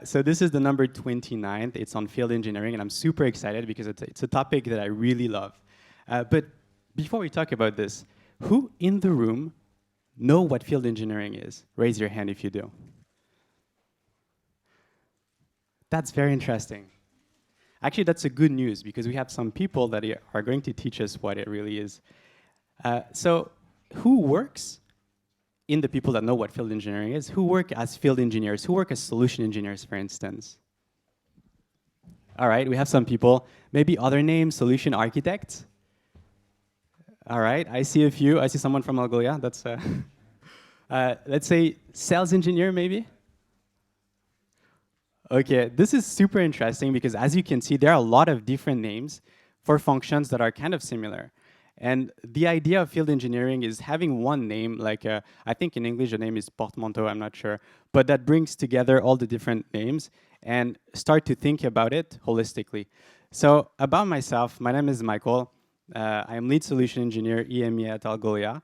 So this is the number 29th. It's on field engineering, and I'm super excited because it's a topic that I really love. But before we talk about this, who in the room know what field engineering is? Raise your hand if you do. That's very interesting. Actually, that's a good news because we have some people that are going to teach us what it really is. So who works in the people that know what field engineering is? Who work as field engineers? Who work as solution engineers, for instance? All right, we have some people. Maybe other names, solution architects? All right, I see a few. I see someone from Algolia. That's, let's say, sales engineer, maybe? Okay, this is super interesting because as you can see, there are a lot of different names for functions that are kind of similar. And the idea of field engineering is having one name, like I think in English the name is portmanteau, I'm not sure, but that brings together all the different names and start to think about it holistically. So about myself, my name is Michael. I am lead solution engineer EMEA at Algolia.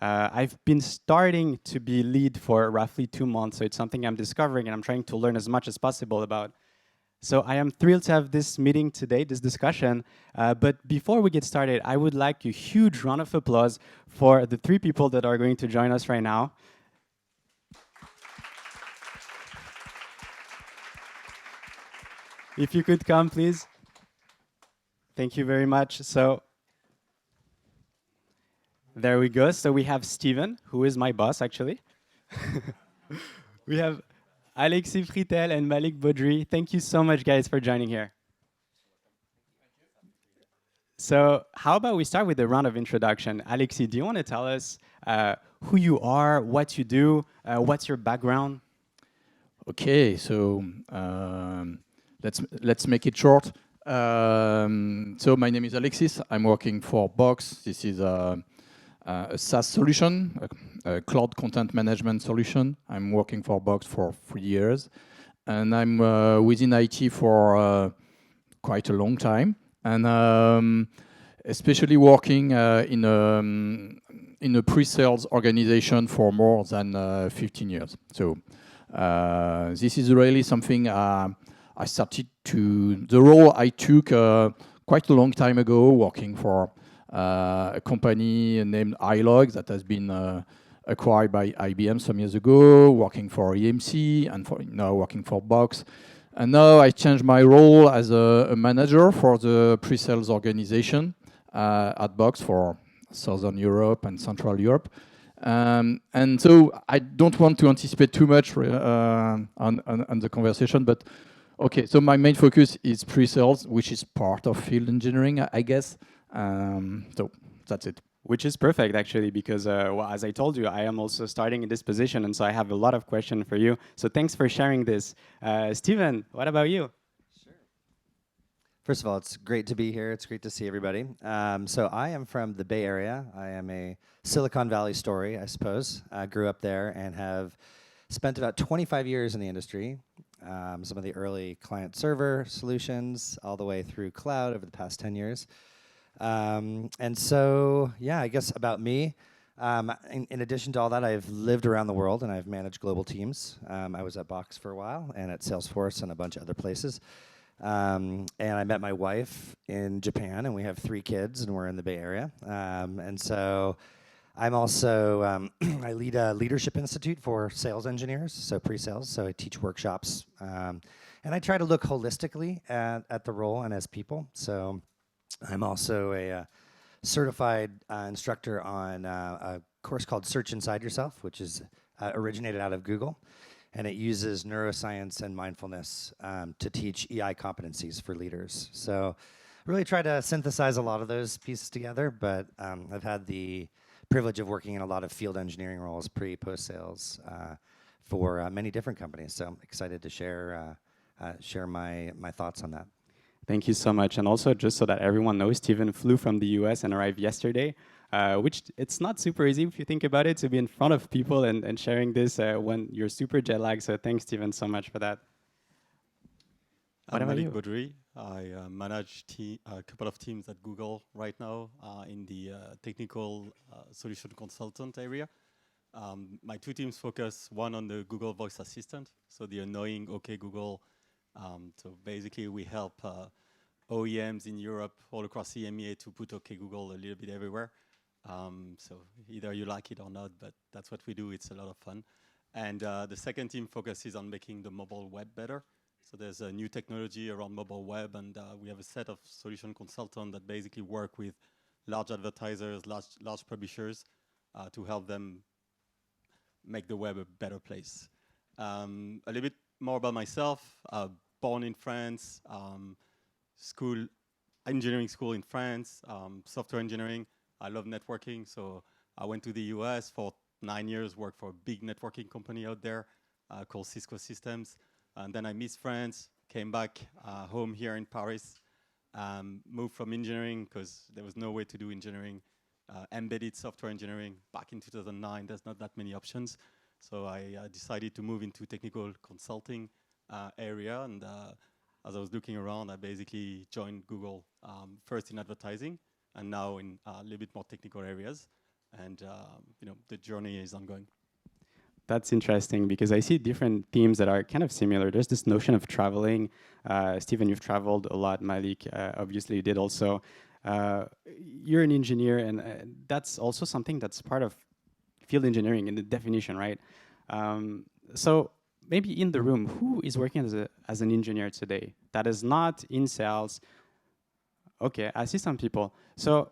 I've been starting to be lead for roughly 2 months, so it's something I'm discovering and I'm trying to learn as much as possible about. So I am thrilled to have this meeting today, this discussion. But before we get started, I would like a huge round of applause for the 3 people that are going to join us right now. If you could come, please. Thank you very much. So there we go. So we have Steven, who is my boss, actually. We have Alexis Fritel and Malik Baudry. Thank you so much, guys, for joining here. So how about we start with a round of introduction. Alexis, do you want to tell us who you are, what you do, what's your background? Okay, so let's make it short. So my name is Alexis. I'm working for Box. This is a SaaS solution, a cloud content management solution. I'm working for Box for 3 years, and I'm within IT for quite a long time, and especially working in a pre-sales organization for more than 15 years. So this is really something I started the role I took quite a long time ago, working for a company named iLog that has been acquired by IBM some years ago, working for EMC, and now working for Box. And now I changed my role as a manager for the pre-sales organization at Box for Southern Europe and Central Europe. And so I don't want to anticipate too much on the conversation, but okay, so my main focus is pre-sales, which is part of field engineering, I guess. So that's it. Which is perfect, actually, because well, as I told you, I am also starting in this position, and so I have a lot of questions for you. So thanks for sharing this. Steven, what about you? Sure. First of all, it's great to be here. It's great to see everybody. So I am from the Bay Area. I am a Silicon Valley story, I suppose. I grew up there and have spent about 25 years in the industry. Some of the early client-server solutions, all the way through cloud over the past 10 years. And so, yeah, I guess about me, in addition to all that, I've lived around the world and I've managed global teams. I was at Box for a while and at Salesforce and a bunch of other places. And I met my wife in Japan, and we have 3 kids, and we're in the Bay Area. And so I'm also, I lead a leadership institute for sales engineers, so pre-sales, so I teach workshops. And I try to look holistically at the role and as people. So I'm also a certified instructor on a course called Search Inside Yourself, which is originated out of Google. And it uses neuroscience and mindfulness to teach EI competencies for leaders. So I really try to synthesize a lot of those pieces together, but I've had the privilege of working in a lot of field engineering roles, pre, post-sales, for many different companies. So I'm excited to share my thoughts on that. Thank you so much. And also, just so that everyone knows, Steven flew from the US and arrived yesterday, which it's not super easy if you think about it, to be in front of people and sharing this when you're super jet lagged. So thanks, Steven, so much for that. I'm Malik Baudry. I manage a couple of teams at Google right now in the technical solution consultant area. My two teams focus, one on the Google Voice Assistant, so the annoying OK Google. So basically, we help OEMs in Europe, all across EMEA, to put OK Google a little bit everywhere. So either you like it or not, but that's what we do. It's a lot of fun. And the second team focuses on making the mobile web better. So there's a new technology around mobile web, and we have a set of solution consultants that basically work with large advertisers, large publishers, to help them make the web a better place. A little bit more about myself. Born in France, engineering school in France, software engineering. I love networking, so I went to the US for 9 years, worked for a big networking company out there called Cisco Systems. And then I missed France, came back home here in Paris, moved from engineering because there was no way to do engineering, embedded software engineering back in 2009. There's not that many options. So I decided to move into technical consulting area. And as I was looking around, I basically joined Google first in advertising and now in a little bit more technical areas. And the journey is ongoing. That's interesting because I see different themes that are kind of similar. There's this notion of traveling. Stephen, you've traveled a lot. Malik, obviously, you did also. You're an engineer, and that's also something that's part of field engineering in the definition, right? So maybe in the room, who is working as an engineer today that is not in sales? Okay, I see some people. So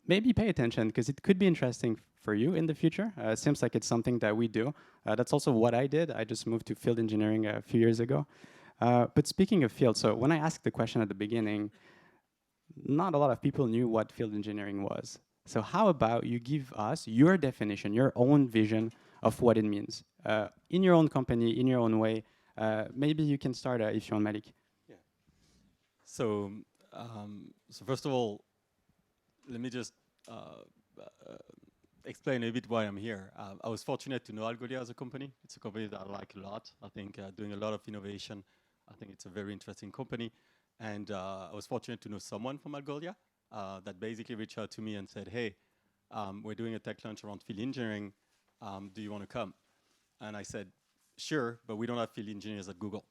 maybe pay attention because it could be interesting for you in the future. It seems like it's something that we do. That's also what I did. I just moved to field engineering a few years ago. But speaking of field, so when I asked the question at the beginning, not a lot of people knew what field engineering was. So how about you give us your definition, your own vision of what it means in your own company, in your own way. Maybe you can start if you want, Malik. Yeah. So first of all, let me just explain a bit why I'm here. I was fortunate to know Algolia as a company. It's a company that I like a lot. I think doing a lot of innovation. I think it's a very interesting company. And I was fortunate to know someone from Algolia that basically reached out to me and said, hey, we're doing a tech lunch around field engineering. Do you want to come? And I said, sure, but we don't have field engineers at Google.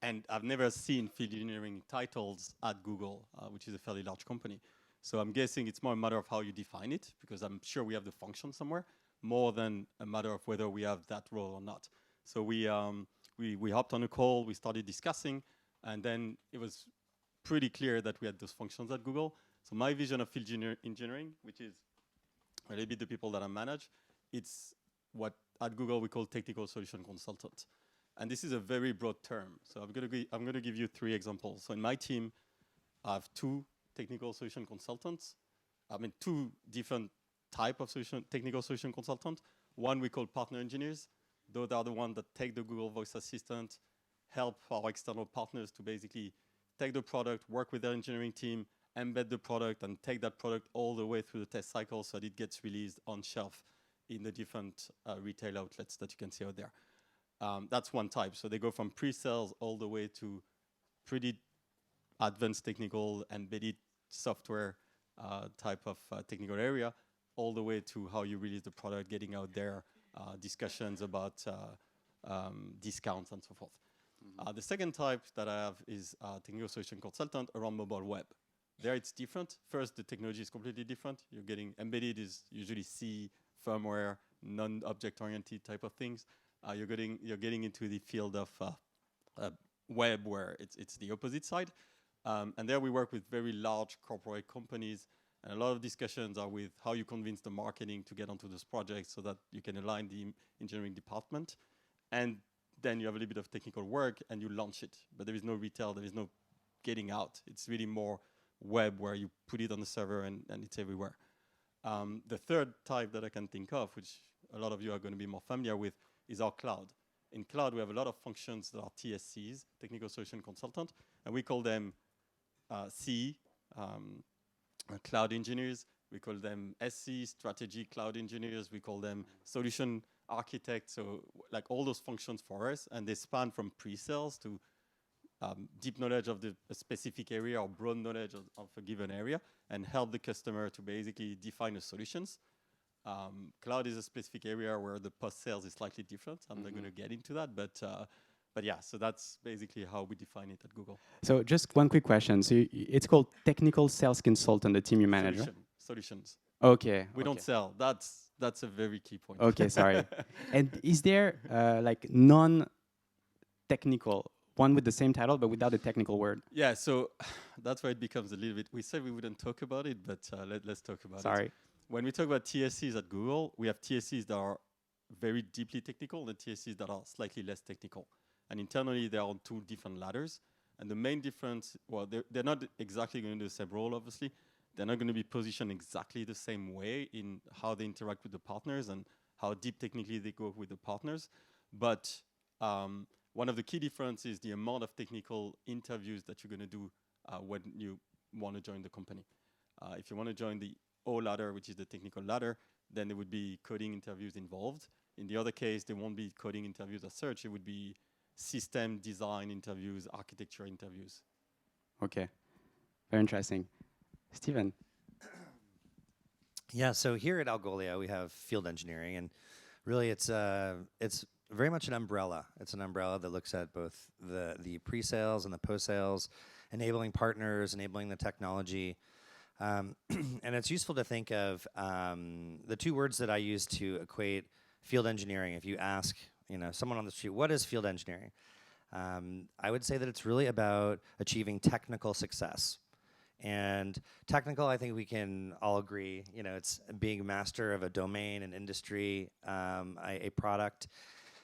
And I've never seen field engineering titles at Google, which is a fairly large company. So I'm guessing it's more a matter of how you define it, because I'm sure we have the function somewhere, more than a matter of whether we have that role or not. So we hopped on a call, we started discussing, and then it was pretty clear that we had those functions at Google. So my vision of field engineering, which is a little bit the people that I manage, it's what at Google we call technical solution consultant. And this is a very broad term. So I'm going to give you 3 examples. So in my team, I have 2 technical solution consultants. 2 different type of technical solution consultant. One we call partner engineers. Those are the ones that take the Google Voice Assistant, help our external partners to basically take the product, work with their engineering team, embed the product, and take that product all the way through the test cycle so that it gets released on shelf in the different retail outlets that you can see out there. That's one type. So they go from pre-sales all the way to pretty advanced technical embedded software type of technical area, all the way to how you release the product, getting out there, discussions about discounts and so forth. The second type that I have is technical solution consultant around mobile web. There it's different. First, the technology is completely different. You're getting embedded is usually C, firmware, non-object oriented type of things. You're getting into the field of web where it's the opposite side. And there we work with very large corporate companies, and a lot of discussions are with how you convince the marketing to get onto those projects so that you can align the engineering department. And then you have a little bit of technical work and you launch it. But there is no retail, there is no getting out. It's really more web where you put it on the server and it's everywhere. The third type that I can think of, which a lot of you are going to be more familiar with, is our cloud. In cloud, we have a lot of functions that are TSCs, Technical Solution Consultant, and we call them cloud engineers. We call them SC, Strategy Cloud Engineers. We call them Solution Architects. So like all those functions for us, and they span from pre-sales to deep knowledge of a specific area or broad knowledge of a given area and help the customer to basically define the solutions. Cloud is a specific area where the post-sales is slightly different. I'm not going to get into that, but yeah, so that's basically how we define it at Google. So just one quick question. So it's called technical sales consultant, the team you manage, right? Solutions. Okay. We don't sell. That's a very key point. Okay, sorry. And is there like non-technical one with the same title but without a technical word? Yeah, so that's where it becomes a little bit. We said we wouldn't talk about it, but let's talk about it. Sorry. When we talk about TSCs at Google, we have TSCs that are very deeply technical and TSCs that are slightly less technical. And internally, they're on two different ladders. And the main difference, well, they're not exactly going to do the same role, obviously. They're not going to be positioned exactly the same way in how they interact with the partners and how deep technically they go with the partners. But one of the key differences is the amount of technical interviews that you're going to do when you want to join the company. If you want to join the O ladder, which is the technical ladder, then there would be coding interviews involved. In the other case, there won't be coding interviews as such. It would be system design interviews, architecture interviews. Okay, very interesting. Steven. Yeah, so here at Algolia, we have field engineering, and really it's very much an umbrella. It's an umbrella that looks at both the pre-sales and the post-sales, enabling partners, enabling the technology. And it's useful to think of the two words that I use to equate field engineering. If you ask someone on the street, what is field engineering? I would say that it's really about achieving technical success. And technical, I think we can all agree, it's being master of a domain, an industry, a product.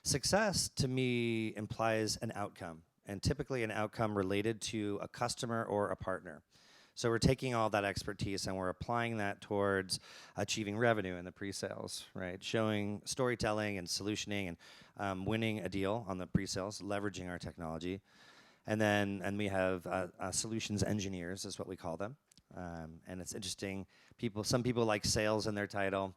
Success, to me, implies an outcome, and typically an outcome related to a customer or a partner. So we're taking all that expertise and we're applying that towards achieving revenue in the pre-sales, right? Showing storytelling and solutioning and winning a deal on the pre-sales, leveraging our technology. And we have solutions engineers, is what we call them. And it's interesting. Some people like sales in their title.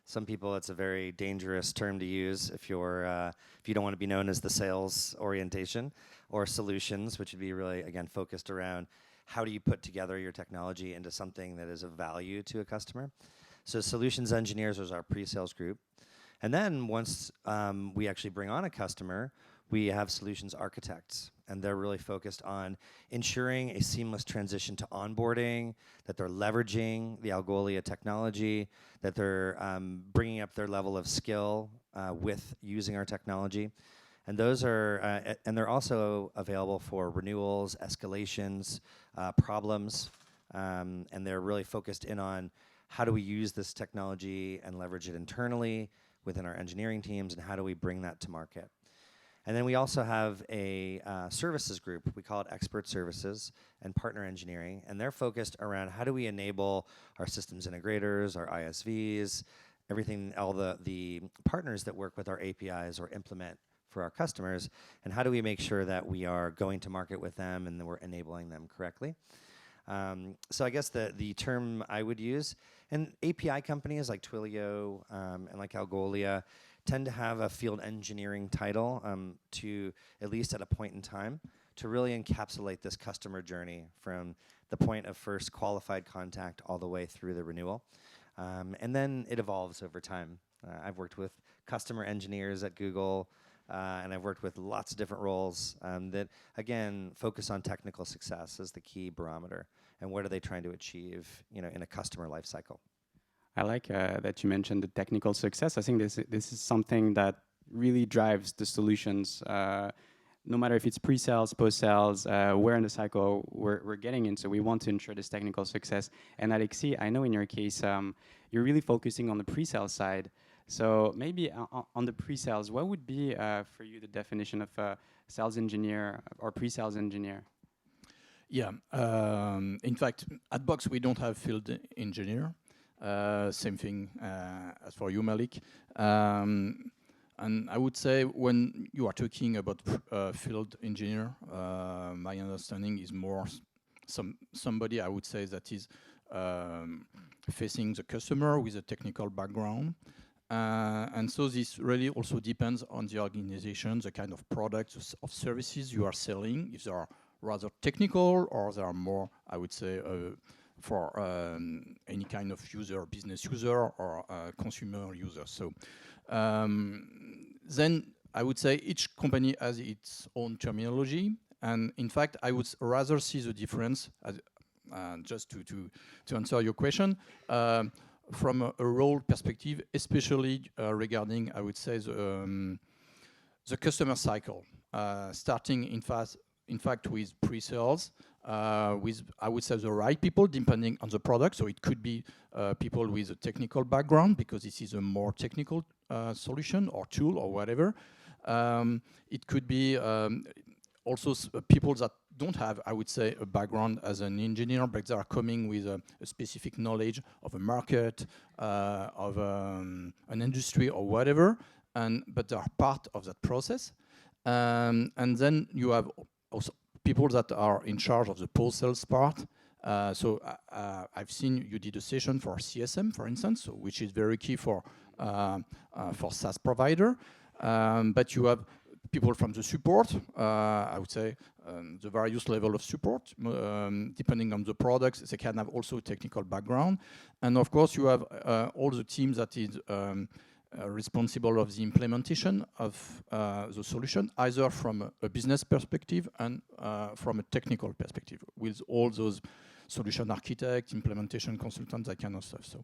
Some people, it's a very dangerous term to use if you don't want to be known as the sales orientation, or solutions, which would be really, again, focused around how do you put together your technology into something that is of value to a customer. So solutions engineers is our pre-sales group. And then once we actually bring on a customer, we have solutions architects, and they're really focused on ensuring a seamless transition to onboarding, that they're leveraging the Algolia technology, that they're bringing up their level of skill with using our technology. And those are, and they're also available for renewals, escalations, problems, and they're really focused in on how do we use this technology and leverage it internally within our engineering teams, and how do we bring that to market. And then we also have a services group. We call it Expert Services and Partner Engineering. And they're focused around how do we enable our systems integrators, our ISVs, everything, all the partners that work with our APIs or implement for our customers, and how do we make sure that we are going to market with them and that we're enabling them correctly. So I guess the term I would use, and API companies like Twilio and like Algolia tend to have a field engineering title to, at least at a point in time, to really encapsulate this customer journey from the point of first qualified contact all the way through the renewal. And then it evolves over time. I've worked with customer engineers at Google, and I've worked with lots of different roles that, again, focus on technical success as the key barometer, and what are they trying to achieve, in a customer life cycle. I like that you mentioned the technical success. I think this is something that really drives the solutions, no matter if it's pre-sales, post-sales, where in the cycle we're getting in. So we want to ensure this technical success. And Alexis, I know in your case, you're really focusing on the pre-sales side. So maybe on the pre-sales, what would be for you the definition of a sales engineer or pre-sales engineer? Yeah, in fact, at Box we don't have field engineer. Same thing as for you, Malik. And I would say when you are talking about field engineer, my understanding is more somebody I would say that is facing the customer with a technical background, And so this really also depends on the organization, the kind of products of services you are selling, if they are rather technical or they are more, I would say, for any kind of user, business user or consumer user. So then I would say each company has its own terminology. And in fact, I would rather see the difference, just to answer your question, from a role perspective, especially regarding, I would say, the customer cycle, starting in fact with pre-sales, with, I would say, the right people depending on the product. So it could be people with a technical background because this is a more technical solution or tool or whatever. It could be also people that don't have, I would say, a background as an engineer, but they are coming with a specific knowledge of a market, of an industry or whatever, but they are part of that process. And then you have also people that are in charge of the post-sales part. So I've seen you did a session for CSM, for instance, so which is very key for SaaS provider. But you have people from the support, I would say, the various level of support, depending on the products, they can have also a technical background. And of course, you have all the teams that is responsible of the implementation of the solution, either from a business perspective and from a technical perspective, with all those solution architects, implementation consultants, that kind of stuff.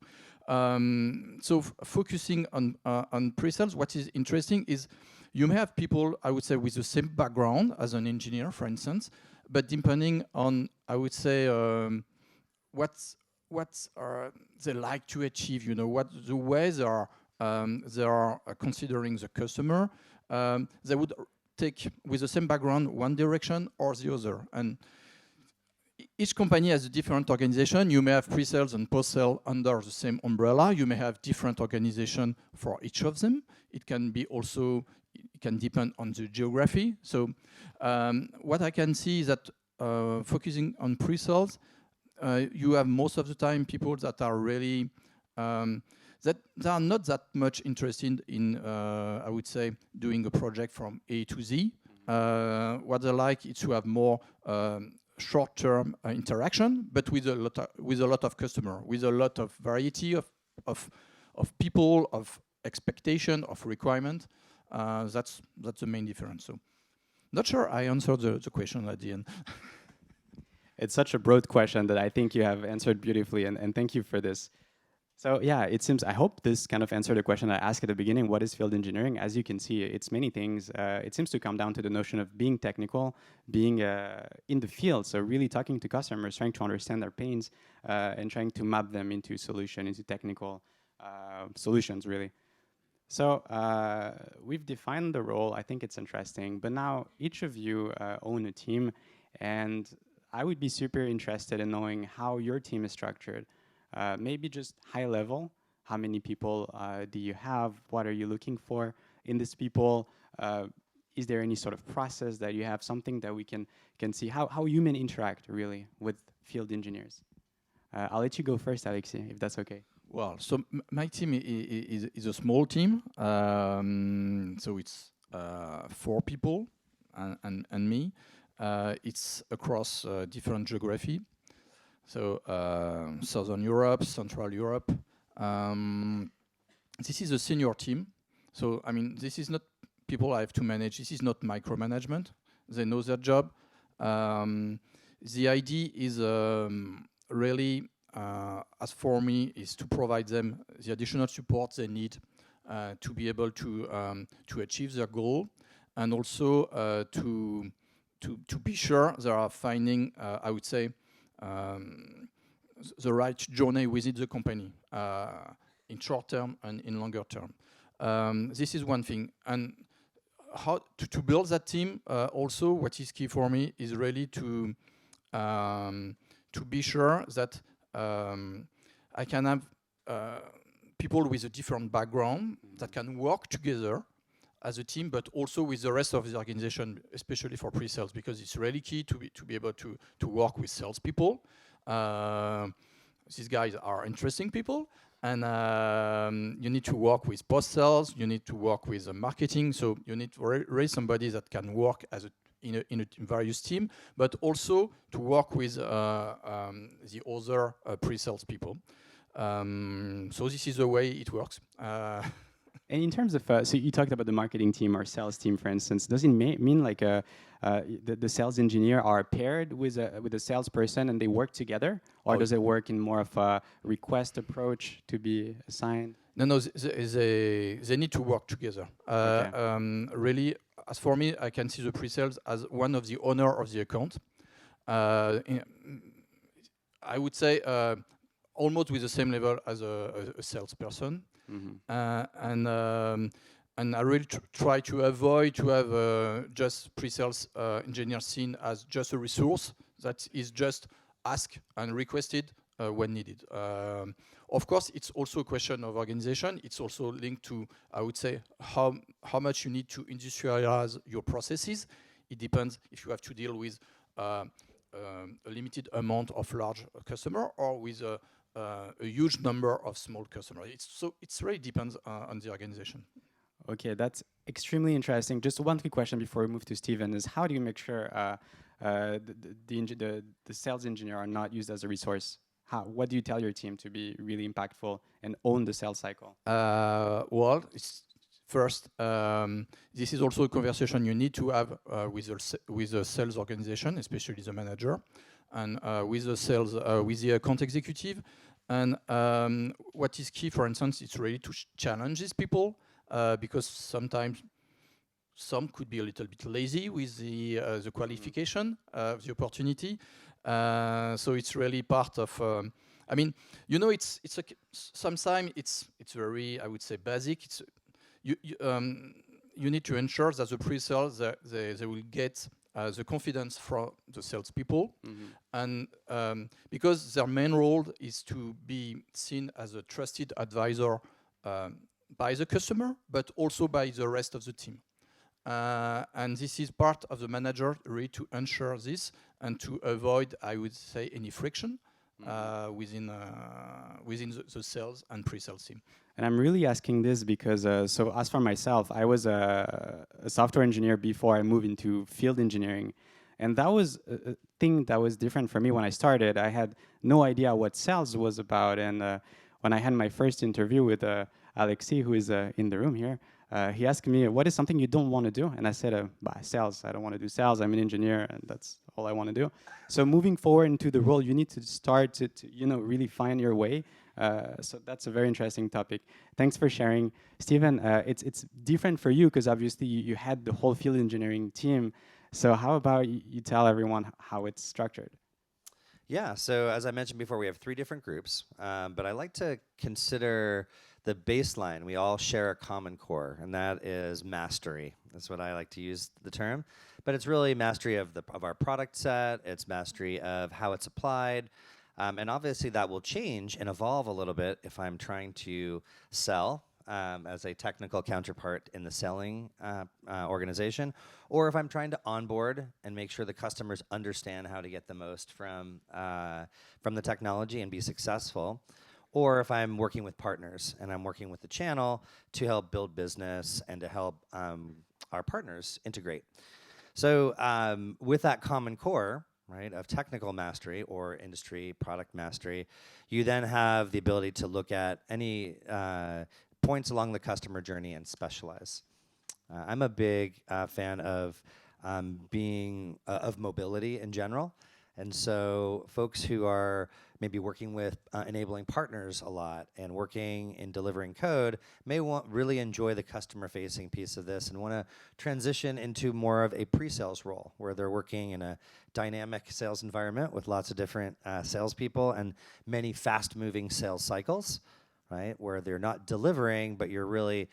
So, focusing on pre-sales, what is interesting is you may have people, I would say, with the same background as an engineer, for instance, but depending on, I would say, what they like to achieve, you know, what the ways they are considering the customer, they would take, with the same background, one direction or the other. And each company has a different organization. You may have pre-sales and post-sale under the same umbrella. You may have different organization for each of them. It can be also, it can depend on the geography. So what I can see is that focusing on pre-sales, you have most of the time people that are really, that they are not that much interested in, I would say, doing a project from A to Z. What they like is to have more short-term interaction, but with a lot of customer, with a lot of variety of people, of expectation, of requirement. That's the main difference. So, not sure I answered the question at the end. It's such a broad question that I think you have answered beautifully, and thank you for this. So yeah, it seems, I hope this kind of answered the question I asked at the beginning, what is field engineering? As you can see, it's many things. It seems to come down to the notion of being technical, being in the field, so really talking to customers, trying to understand their pains, and trying to map them into solution, into technical solutions, really. So we've defined the role. I think it's interesting, but now each of you own a team, and I would be super interested in knowing how your team is structured. Maybe just high level, how many people do you have? What are you looking for in these people? Is there any sort of process that you have, something that we can see, how humans interact really with field engineers? I'll let you go first, Alexis, if that's okay. Well, so my team is a small team. So it's 4 people and me. It's across different geography. So Southern Europe, Central Europe. This is a senior team. So, I mean, this is not people I have to manage. This is not micromanagement. They know their job. The idea is really, as for me, is to provide them the additional support they need to be able to achieve their goal, and also to be sure they are finding, I would say, the right journey within the company in short term and in longer term. This is one thing. And how to build that team, also what is key for me is really to be sure that I can have people with a different background that can work together as a team, but also with the rest of the organization, especially for pre-sales, because it's really key to be able to work with salespeople. These guys are interesting people, And you need to work with post-sales, you need to work with marketing, so you need to raise somebody that can work as in a various team, but also to work with the other pre-sales people. So this is the way it works. And in terms of, so you talked about the marketing team or sales team, for instance. Does it mean like the sales engineer are paired with a salesperson and they work together, or does it work in more of a request approach to be assigned? No, they need to work together. Really, as for me, I can see the pre-sales as one of the owner of the account. I would say almost with the same level as a salesperson. And I really try to avoid to have just pre-sales engineer seen as just a resource that is just asked and requested when needed. Of course, it's also a question of organization. It's also linked to, I would say, how much you need to industrialize your processes. It depends if you have to deal with a limited amount of large customer or with a huge number of small customers. It really depends on the organization. Okay, that's extremely interesting. Just one quick question before we move to Steven is how do you make sure the sales engineer are not used as a resource? What do you tell your team to be really impactful and own the sales cycle? Well, first, this is also a conversation you need to have with the sales organization, especially the manager, and with the sales, with the account executive. And what is key, for instance, is really to challenge these people because sometimes some could be a little bit lazy with the qualification of the opportunity. So it's really part of. I mean, you know, sometimes it's very, I would say, basic. It's you need to ensure that the pre-sales they will get the confidence from the salespeople, and because their main role is to be seen as a trusted advisor by the customer, but also by the rest of the team. And this is part of the manager really to ensure this and to avoid, I would say, any friction within the sales and pre-sales team. And I'm really asking this because, so as for myself, I was a software engineer before I moved into field engineering. And that was a thing that was different for me when I started. I had no idea what sales was about. And when I had my first interview with Alexis, who is in the room here, he asked me, what is something you don't want to do? And I said, sales. I don't want to do sales. I'm an engineer, and that's all I want to do. So moving forward into the role, you need to start to really find your way. So that's a very interesting topic. Thanks for sharing. Steven, it's different for you because obviously you had the whole field engineering team. So how about you tell everyone how it's structured? Yeah, so as I mentioned before, we have 3 different groups, but I like to consider the baseline. We all share a common core, and that is mastery. That's what I like to use the term. But it's really mastery of our product set, it's mastery of how it's applied, and obviously that will change and evolve a little bit if I'm trying to sell as a technical counterpart in the selling organization, or if I'm trying to onboard and make sure the customers understand how to get the most from the technology and be successful, or if I'm working with partners and I'm working with the channel to help build business and to help our partners integrate. So with that common core, right, of technical mastery or industry product mastery, you then have the ability to look at any points along the customer journey and specialize. I'm a big fan of of mobility in general, and so folks who are maybe working with enabling partners a lot and working in delivering code may really enjoy the customer-facing piece of this and want to transition into more of a pre-sales role where they're working in a dynamic sales environment with lots of different salespeople and many fast-moving sales cycles, right, where they're not delivering, but you're really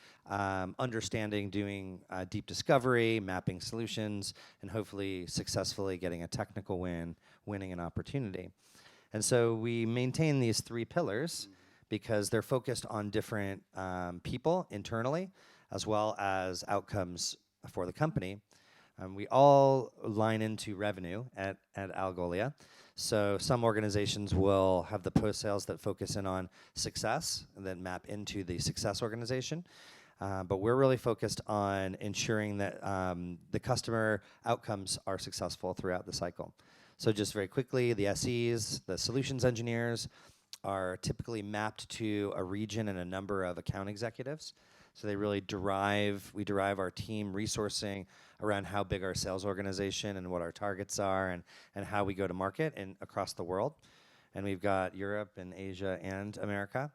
understanding, doing deep discovery, mapping solutions, and hopefully successfully getting a technical win, winning an opportunity. And so we maintain these 3 pillars because they're focused on different people internally as well as outcomes for the company. We all line into revenue at Algolia. So some organizations will have the post-sales that focus in on success and then map into the success organization. But we're really focused on ensuring that the customer outcomes are successful throughout the cycle. So just very quickly, the SEs, the solutions engineers, are typically mapped to a region and a number of account executives. So they really we derive our team resourcing around how big our sales organization and what our targets are and how we go to market and across the world. And we've got Europe and Asia and America.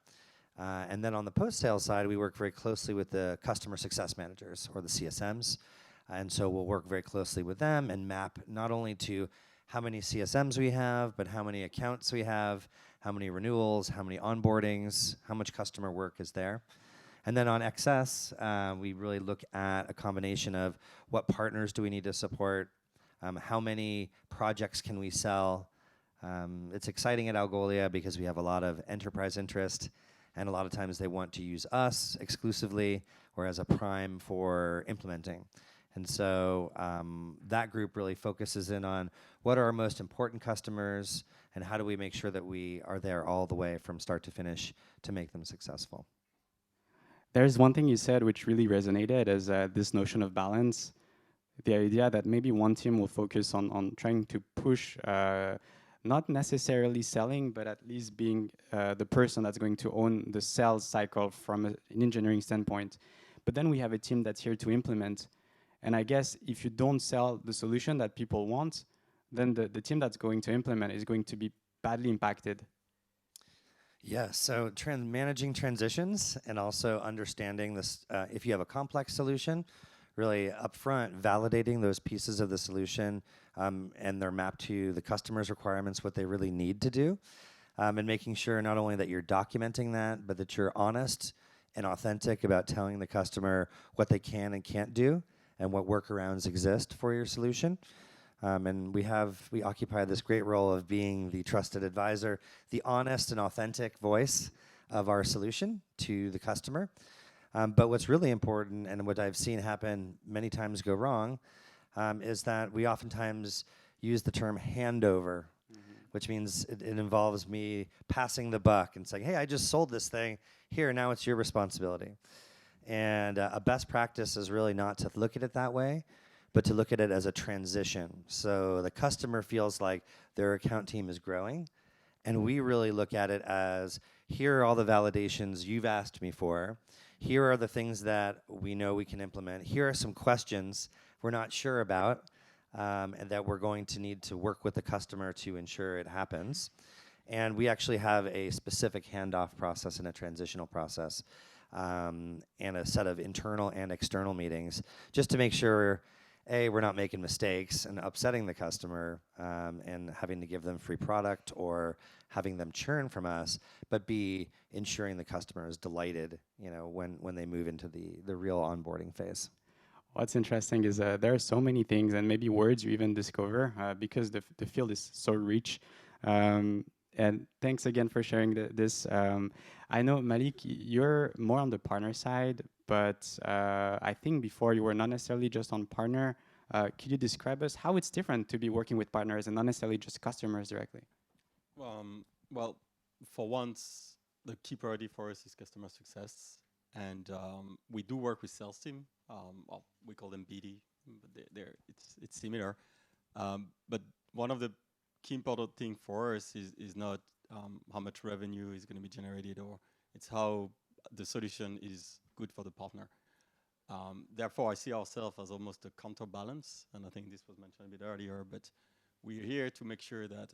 And then on the post-sales side, we work very closely with the customer success managers or the CSMs. And so we'll work very closely with them and map not only to how many CSMs we have, but how many accounts we have, how many renewals, how many onboardings, how much customer work is there. And then on XS, we really look at a combination of what partners do we need to support, how many projects can we sell. It's exciting at Algolia because we have a lot of enterprise interest, and a lot of times they want to use us exclusively or as a prime for implementing. And so that group really focuses in on what are our most important customers and how do we make sure that we are there all the way from start to finish to make them successful. There's one thing you said which really resonated is this notion of balance. The idea that maybe one team will focus on trying to push, not necessarily selling, but at least being the person that's going to own the sales cycle from an engineering standpoint. But then we have a team that's here to implement. And I guess if you don't sell the solution that people want, then the team that's going to implement is going to be badly impacted. Yeah, so managing transitions and also understanding this, if you have a complex solution, really upfront validating those pieces of the solution and they're mapped to the customer's requirements, what they really need to do, and making sure not only that you're documenting that, but that you're honest and authentic about telling the customer what they can and can't do and what workarounds exist for your solution. And we occupy this great role of being the trusted advisor, the honest and authentic voice of our solution to the customer. But what's really important, and what I've seen happen many times go wrong, is that we oftentimes use the term handover, which means it involves me passing the buck and saying, hey, I just sold this thing. Here, now it's your responsibility. And a best practice is really not to look at it that way, but to look at it as a transition. So the customer feels like their account team is growing, and we really look at it as, here are all the validations you've asked me for. Here are the things that we know we can implement. Here are some questions we're not sure about, and that we're going to need to work with the customer to ensure it happens. And we actually have a specific handoff process and a transitional process, and a set of internal and external meetings, just to make sure we're not making mistakes and upsetting the customer and having to give them free product or having them churn from us, but B, ensuring the customer is delighted, when they move into the real onboarding phase. What's interesting is there are so many things and maybe words you even discover because the field is so rich. And thanks again for sharing this. I know, Malik, you're more on the partner side, but I think before you were not necessarily just on partner. Could you describe us how it's different to be working with partners and not necessarily just customers directly? Well, for once, the key priority for us is customer success. And we do work with sales team. Well, we call them BD, but it's similar. But one of the key important thing for us is not how much revenue is going to be generated, or it's how the solution is good for the partner. Therefore, I see ourselves as almost a counterbalance, and I think this was mentioned a bit earlier, but we're here to make sure that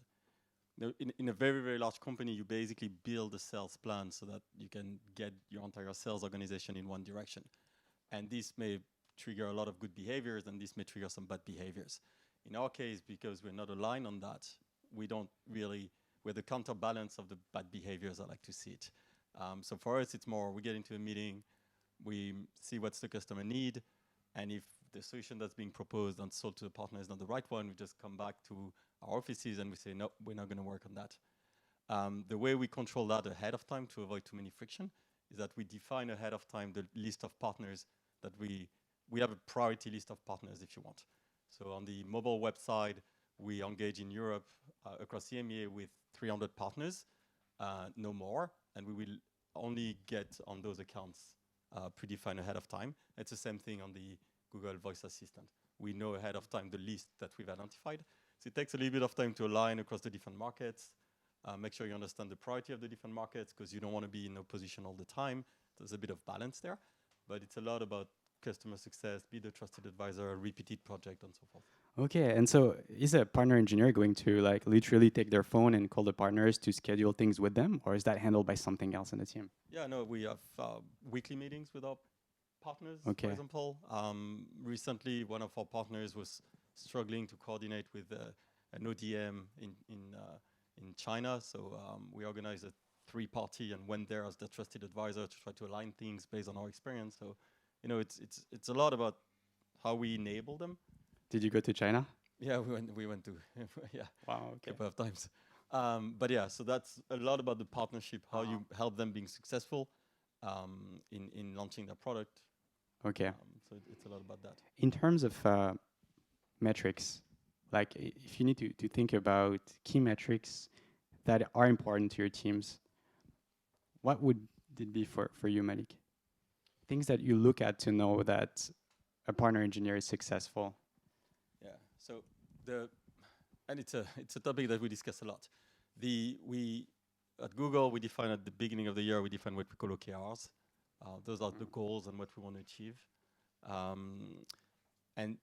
in a very, very large company, you basically build a sales plan so that you can get your entire sales organization in one direction. And this may trigger a lot of good behaviors, and this may trigger some bad behaviors. In our case, because we're not aligned on that, we're the counterbalance of the bad behaviors, I like to see it. So for us, it's more, we get into a meeting, we see what's the customer need, and if the solution that's being proposed and sold to the partner is not the right one, we just come back to our offices and we say, no, we're not going to work on that. The way we control that ahead of time to avoid too many friction is that we define ahead of time the list of partners that we have a priority list of partners, if you want. So on the mobile website, we engage in Europe across EMEA with 300 partners, no more, and we will only get on those accounts predefined ahead of time. It's the same thing on the Google Voice Assistant. We know ahead of time the list that we've identified. So it takes a little bit of time to align across the different markets, make sure you understand the priority of the different markets, because you don't want to be in opposition all the time. There's a bit of balance there, but it's a lot about customer success, be the trusted advisor, repeated project, and so forth. Okay, and so is a partner engineer going to like literally take their phone and call the partners to schedule things with them, or is that handled by something else in the team? Yeah, no, we have weekly meetings with our partners, Okay. for example. Recently, one of our partners was struggling to coordinate with an ODM in China, so we organized a 3-party and went there as the trusted advisor to try to align things based on our experience. So, you know, it's a lot about how we enable them. Did you go to China? Yeah, we went to yeah, Wow. a couple of times. But yeah, so that's a lot about the partnership, how you help them being successful in launching their product. Okay. So it's a lot about that. In terms of metrics, like if you need to think about key metrics that are important to your teams, what would it be for you, Malik? Things that you look at to know that a partner engineer is successful. Yeah. So it's a topic that we discuss a lot. We at Google, we define at the beginning of the year, we define what we call OKRs. Those are the goals and what we want to achieve. And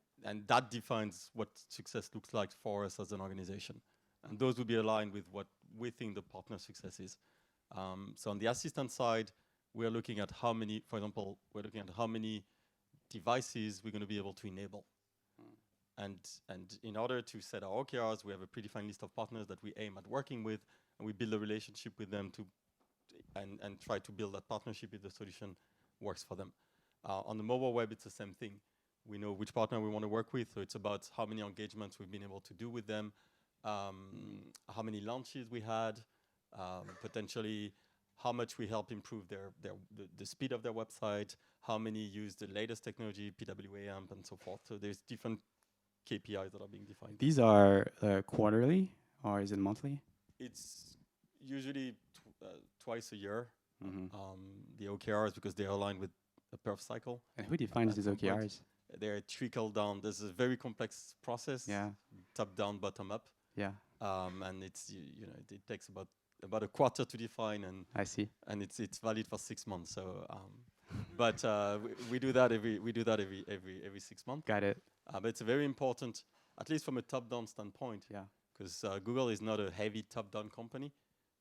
that defines what success looks like for us as an organization. And those will be aligned with what we think the partner success is. So on the assistant side, we're looking at how many, for example, we're looking at how many devices we're going to be able to enable. And in order to set our OKRs, we have a predefined list of partners that we aim at working with, and we build a relationship with them and try to build that partnership if the solution works for them. On the mobile web, it's the same thing. We know which partner we want to work with, so it's about how many engagements we've been able to do with them, how many launches we had, potentially how much we help improve the speed of their website, how many use the latest technology, PWA, and so forth. So there's different KPIs that are being defined. These are quarterly, or is it monthly? It's usually twice a year, Mm-hmm. the OKRs, because they're aligned with a perf cycle. And who defines at these some point. OKRs? They're trickle down. There's a very complex process. Yeah. Top down, bottom up. Yeah, And it's you know it takes about a quarter to define, and I see. it's valid for 6 months. So, but we do that every 6 months. Got it. But it's very important, at least from a top down standpoint. Yeah. Because Google is not a heavy top down company,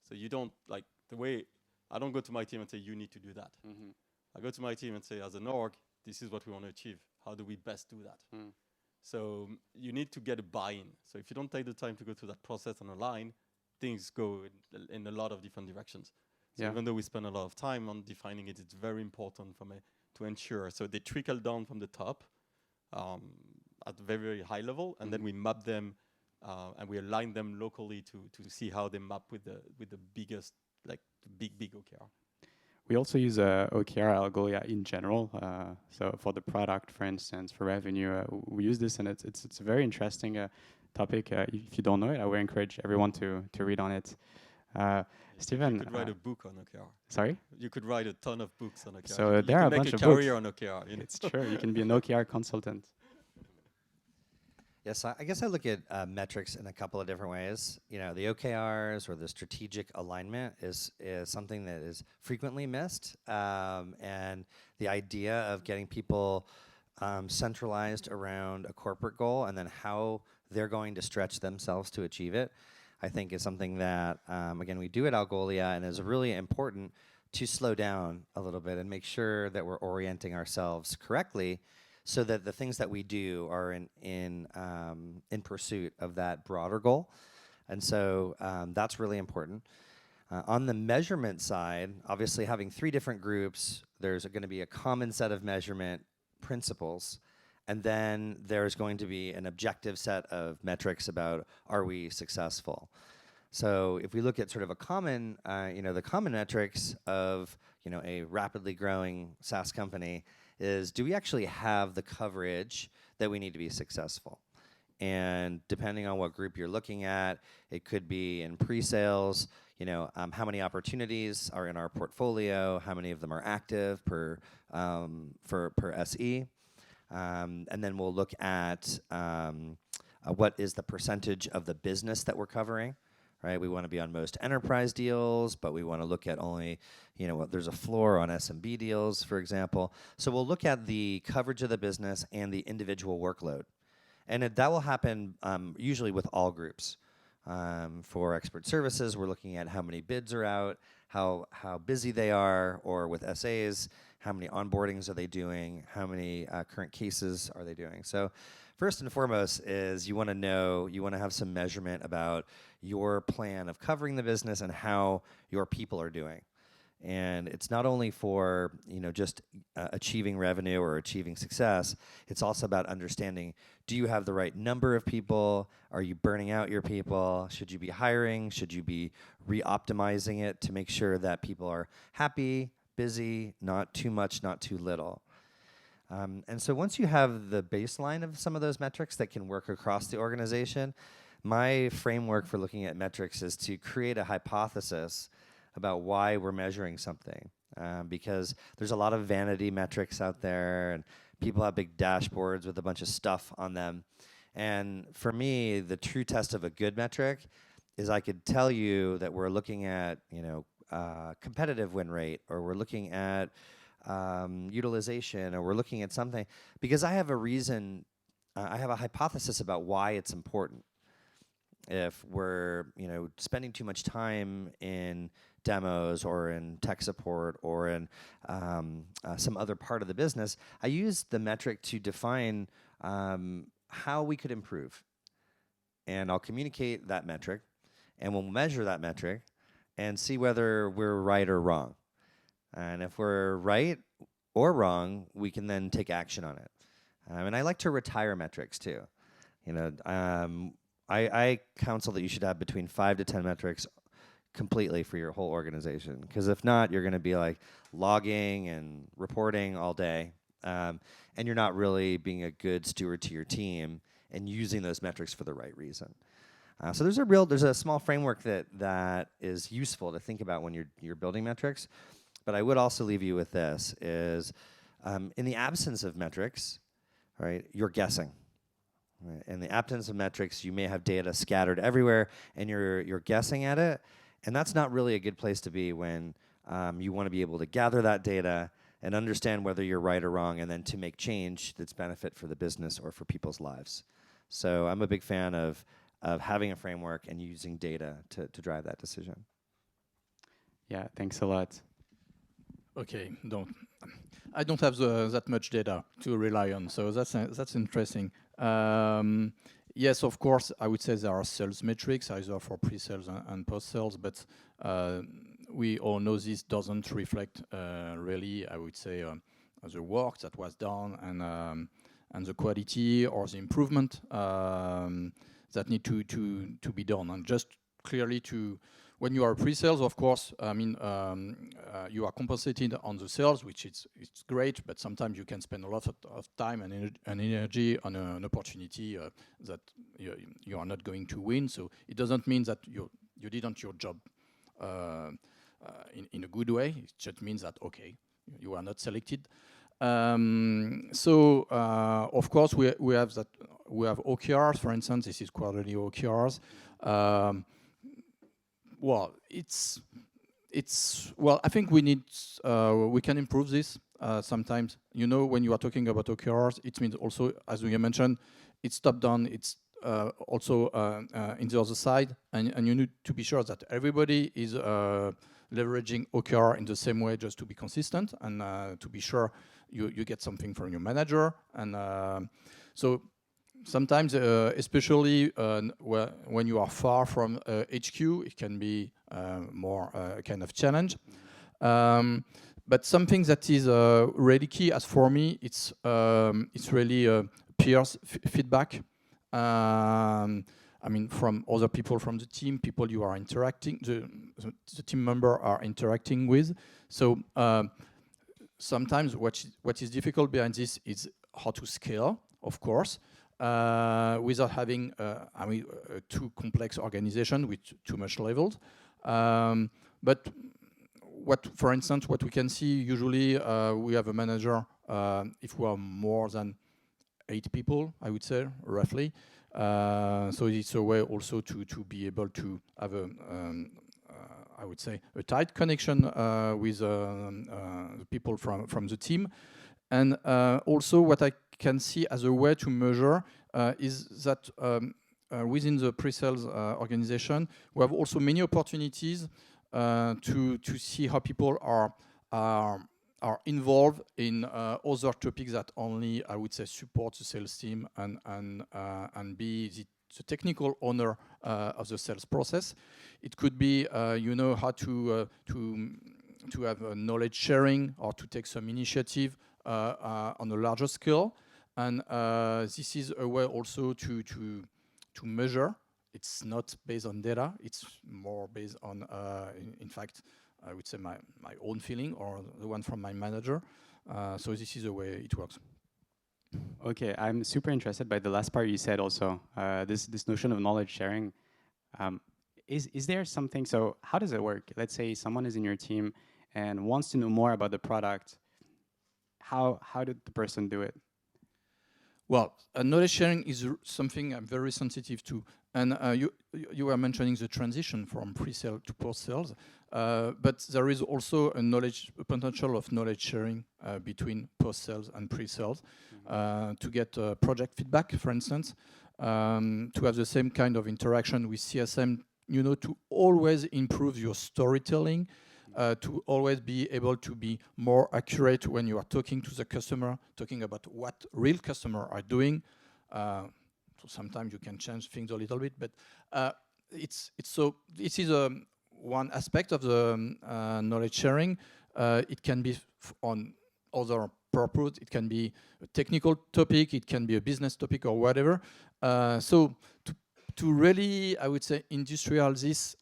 so you don't like the way. I don't go to my team and say you need to do that. Mm-hmm. I go to my team and say, as an org, this is what we want to achieve. How do we best do that? Mm. So you need to get a buy-in. So if you don't take the time to go through that process and align, things go in a lot of different directions. So Yeah. even though we spend a lot of time on defining it, it's very important to ensure. So they trickle down from the top at a very, very high level, and then we map them and we align them locally to see how they map with the biggest, like the big OKR. We also use OKR Algolia in general. So for the product, for instance, for revenue, we use this, and it's a very interesting topic. If you don't know it, I would encourage everyone to read on it. Stephen, You could write a book on OKR. Sorry? You could write a ton of books on OKR. So you there are a can bunch make of a books. career on OKR. You know? It's true. You can be an OKR consultant. Yes, I guess I look at metrics in a couple of different ways. You know, the OKRs or the strategic alignment is something that is frequently missed. And the idea of getting people centralized around a corporate goal and then how they're going to stretch themselves to achieve it, I think is something that, again, we do at Algolia, and is really important to slow down a little bit and make sure that we're orienting ourselves correctly, so that the things that we do are in pursuit of that broader goal. And so that's really important. On the measurement side, obviously having 3 different groups, there's going to be a common set of measurement principles, and then there's going to be an objective set of metrics about, are we successful? So if we look at sort of a common, the common metrics of, a rapidly growing SaaS company, is do we actually have the coverage that we need to be successful? And depending on what group you're looking at, it could be in pre-sales, you know, how many opportunities are in our portfolio, how many of them are active per SE. And then we'll look at what is the percentage of the business that we're covering, right? We want to be on most enterprise deals, but we want to look at only, you know, there's a floor on SMB deals, for example. So we'll look at the coverage of the business and the individual workload. And that will happen usually with all groups. For expert services, we're looking at how many bids are out, how busy they are, or with SAs, how many onboardings are they doing, how many current cases are they doing. So first and foremost is you want to know, you want to have some measurement about your plan of covering the business and how your people are doing. And it's not only for, you know, just achieving revenue or achieving success, it's also about understanding, do you have the right number of people? Are you burning out your people? Should you be hiring? Should you be re-optimizing it to make sure that people are happy, busy, not too much, not too little? And so once you have the baseline of some of those metrics that can work across the organization, my framework for looking at metrics is to create a hypothesis about why we're measuring something, because there's a lot of vanity metrics out there, and people have big dashboards with a bunch of stuff on them. And for me, the true test of a good metric is I could tell you that we're looking at, you know, competitive win rate, or we're looking at utilization, or we're looking at something, because I have a reason, I have a hypothesis about why it's important. If we're, you know, spending too much time in demos or in tech support or in some other part of the business, I use the metric to define how we could improve. And I'll communicate that metric, and we'll measure that metric and see whether we're right or wrong. And if we're right or wrong, we can then take action on it. And I like to retire metrics too. You know, I counsel that you should have between 5 to 10 metrics completely for your whole organization, because if not, you're going to be like logging and reporting all day, and you're not really being a good steward to your team and using those metrics for the right reason. So there's a small framework that is useful to think about when you're building metrics. But I would also leave you with this: is in the absence of metrics, right, you're guessing. Right? In the absence of metrics, you may have data scattered everywhere, and you're guessing at it. And that's not really a good place to be when you want to be able to gather that data and understand whether you're right or wrong, and then to make change that's benefit for the business or for people's lives. So I'm a big fan of having a framework and using data to drive that decision. Yeah, thanks a lot. Okay, I don't have that much data to rely on, so that's interesting. Yes, of course, I would say there are sales metrics, either for pre-sales and post-sales, but we all know this doesn't reflect really, I would say, the work that was done and the quality or the improvement that need to be done. And just clearly when you are pre-sales, of course, I mean, you are compensated on the sales, which it's great, but sometimes you can spend a lot of time and energy on an opportunity that you are not going to win. So it doesn't mean that you didn't your job in a good way. It just means that, okay, you are not selected. So of course, we have OKRs, for instance. This is quarterly OKRs. Well, well, I think we can improve this sometimes. You know, when you are talking about OKRs, it means also, as we mentioned, it's top-down, it's also in the other side, and you need to be sure that everybody is leveraging OKR in the same way, just to be consistent, and to be sure you get something from your manager. And so sometimes, especially when you are far from HQ, it can be more kind of challenge. But something that is really key, as for me, it's really peers feedback. I mean, from other people from the team, people you are interacting, the team member are interacting with. So sometimes what is difficult behind this is how to scale, of course. without having a too complex organization with too much levels. But for instance, what we can see usually, we have a manager if we are more than 8 people, I would say, roughly. So it's a way also to be able to have I would say, a tight connection with the people from the team. And also what I can see as a way to measure is that within the pre-sales organization, we have also many opportunities to see how people are involved in other topics that only, I would say, support the sales team and be the technical owner of the sales process. It could be, you know, how to have a knowledge sharing or to take some initiative on a larger scale. And this is a way also to measure. It's not based on data. It's more based on, in fact, I would say my own feeling or the one from my manager. So this is the way it works. Okay, I'm super interested by the last part you said also, this notion of knowledge sharing. Is there something, so how does it work? Let's say someone is in your team and wants to know more about the product. How did the person do it? Well, knowledge sharing is something I'm very sensitive to. And you were mentioning the transition from pre-sale to post-sales. But there is also a potential of knowledge sharing between post-sales and pre-sales to get project feedback, for instance, to have the same kind of interaction with CSM, you know, to always improve your storytelling, to always be able to be more accurate when you are talking to the customer, talking about what real customers are doing. So sometimes you can change things a little bit, but it's so this is one aspect of the knowledge sharing. It can be on other purpose. It can be a technical topic. It can be a business topic or whatever. So to really, I would say, industrialize this,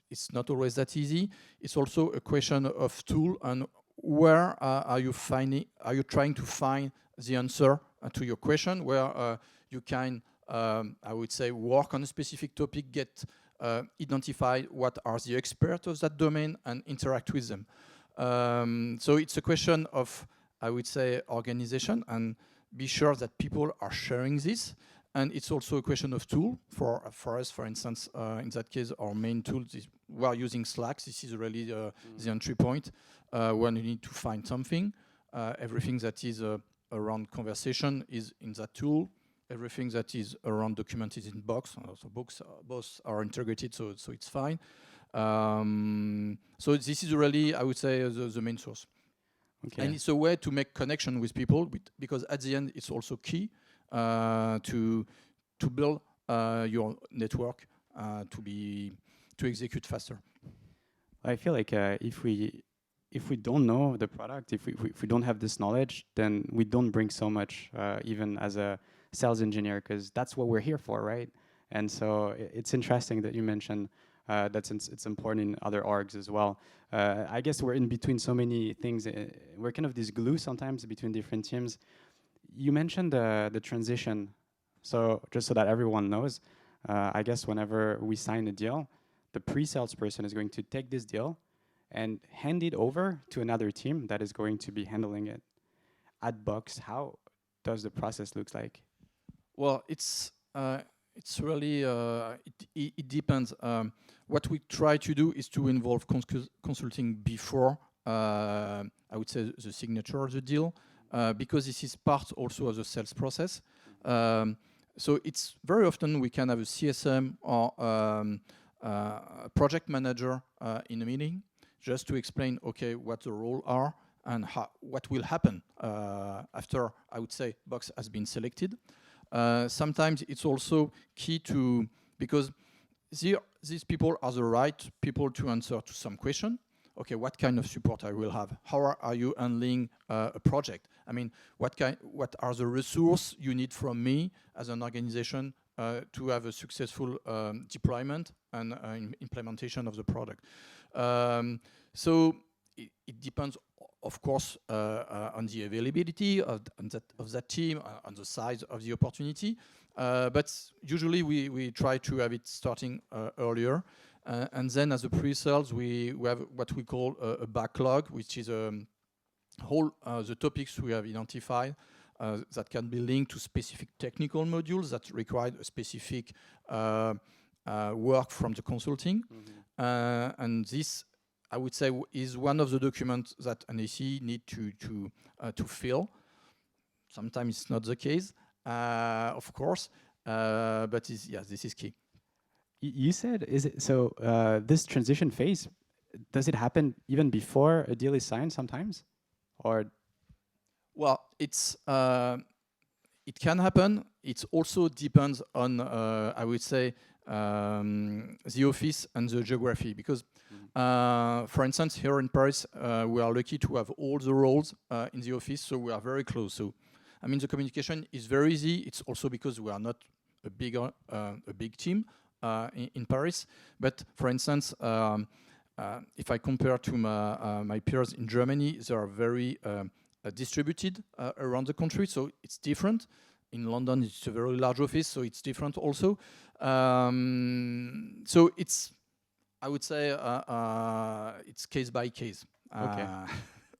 it's not always that easy. It's also a question of tool and where are you trying to find the answer to your question, where you can, I would say, work on a specific topic, identify what are the experts of that domain and interact with them. So it's a question of, I would say, organization and be sure that people are sharing this. And it's also a question of tool for us, for instance, in that case, our main tool is we are using Slack. This is really the entry point when you need to find something. Everything that is around conversation is in that tool. Everything that is around document is in Box. So both are integrated, so it's fine. So this is really, I would say, the main source. Okay. And it's a way to make connection with people, because at the end, it's also key to build your network to execute faster. I feel like if we don't know the product, if we don't have this knowledge, then we don't bring so much, even as a sales engineer, because that's what we're here for, right? And so it's interesting that you mentioned that it's important in other orgs as well. I guess we're in between so many things. We're kind of this glue sometimes between different teams. You mentioned the transition. So just so that everyone knows, I guess whenever we sign a deal, the pre-sales person is going to take this deal and hand it over to another team that is going to be handling it. At Box, how does the process look like? Well, it's really, it depends. What we try to do is to involve consulting before, I would say, the signature of the deal, because this is part also of the sales process. So it's very often we can have a CSM or a project manager in a meeting just to explain, okay, what the roles are and what will happen after, I would say, Box has been selected. Sometimes it's also key to, because these people are the right people to answer to some question. Okay, what kind of support I will have? How are you handling a project? I mean, what are the resources you need from me as an organization to have a successful deployment and implementation of the product? So it depends of course, on the availability of that team, on the size of the opportunity. But usually we try to have it starting earlier. And then as a pre-sales, we have what we call a backlog, which is all the topics we have identified that can be linked to specific technical modules that require a specific work from the consulting. And this, I would say, is one of the documents that an ACE need to fill. Sometimes it's not the case, of course, but this is key. You said, is it so? This transition phase, does it happen even before a deal is signed sometimes, or? Well, it can happen. It also depends on, I would say, the office and the geography. Because, for instance, here in Paris, we are lucky to have all the roles in the office, so we are very close. So, I mean, the communication is very easy. It's also because we are not a big team in Paris. But, for instance, if I compare to my peers in Germany, they are very distributed around the country, so it's different. In London, it's a very large office, so it's different also. So it's, I would say, it's case by case. Okay,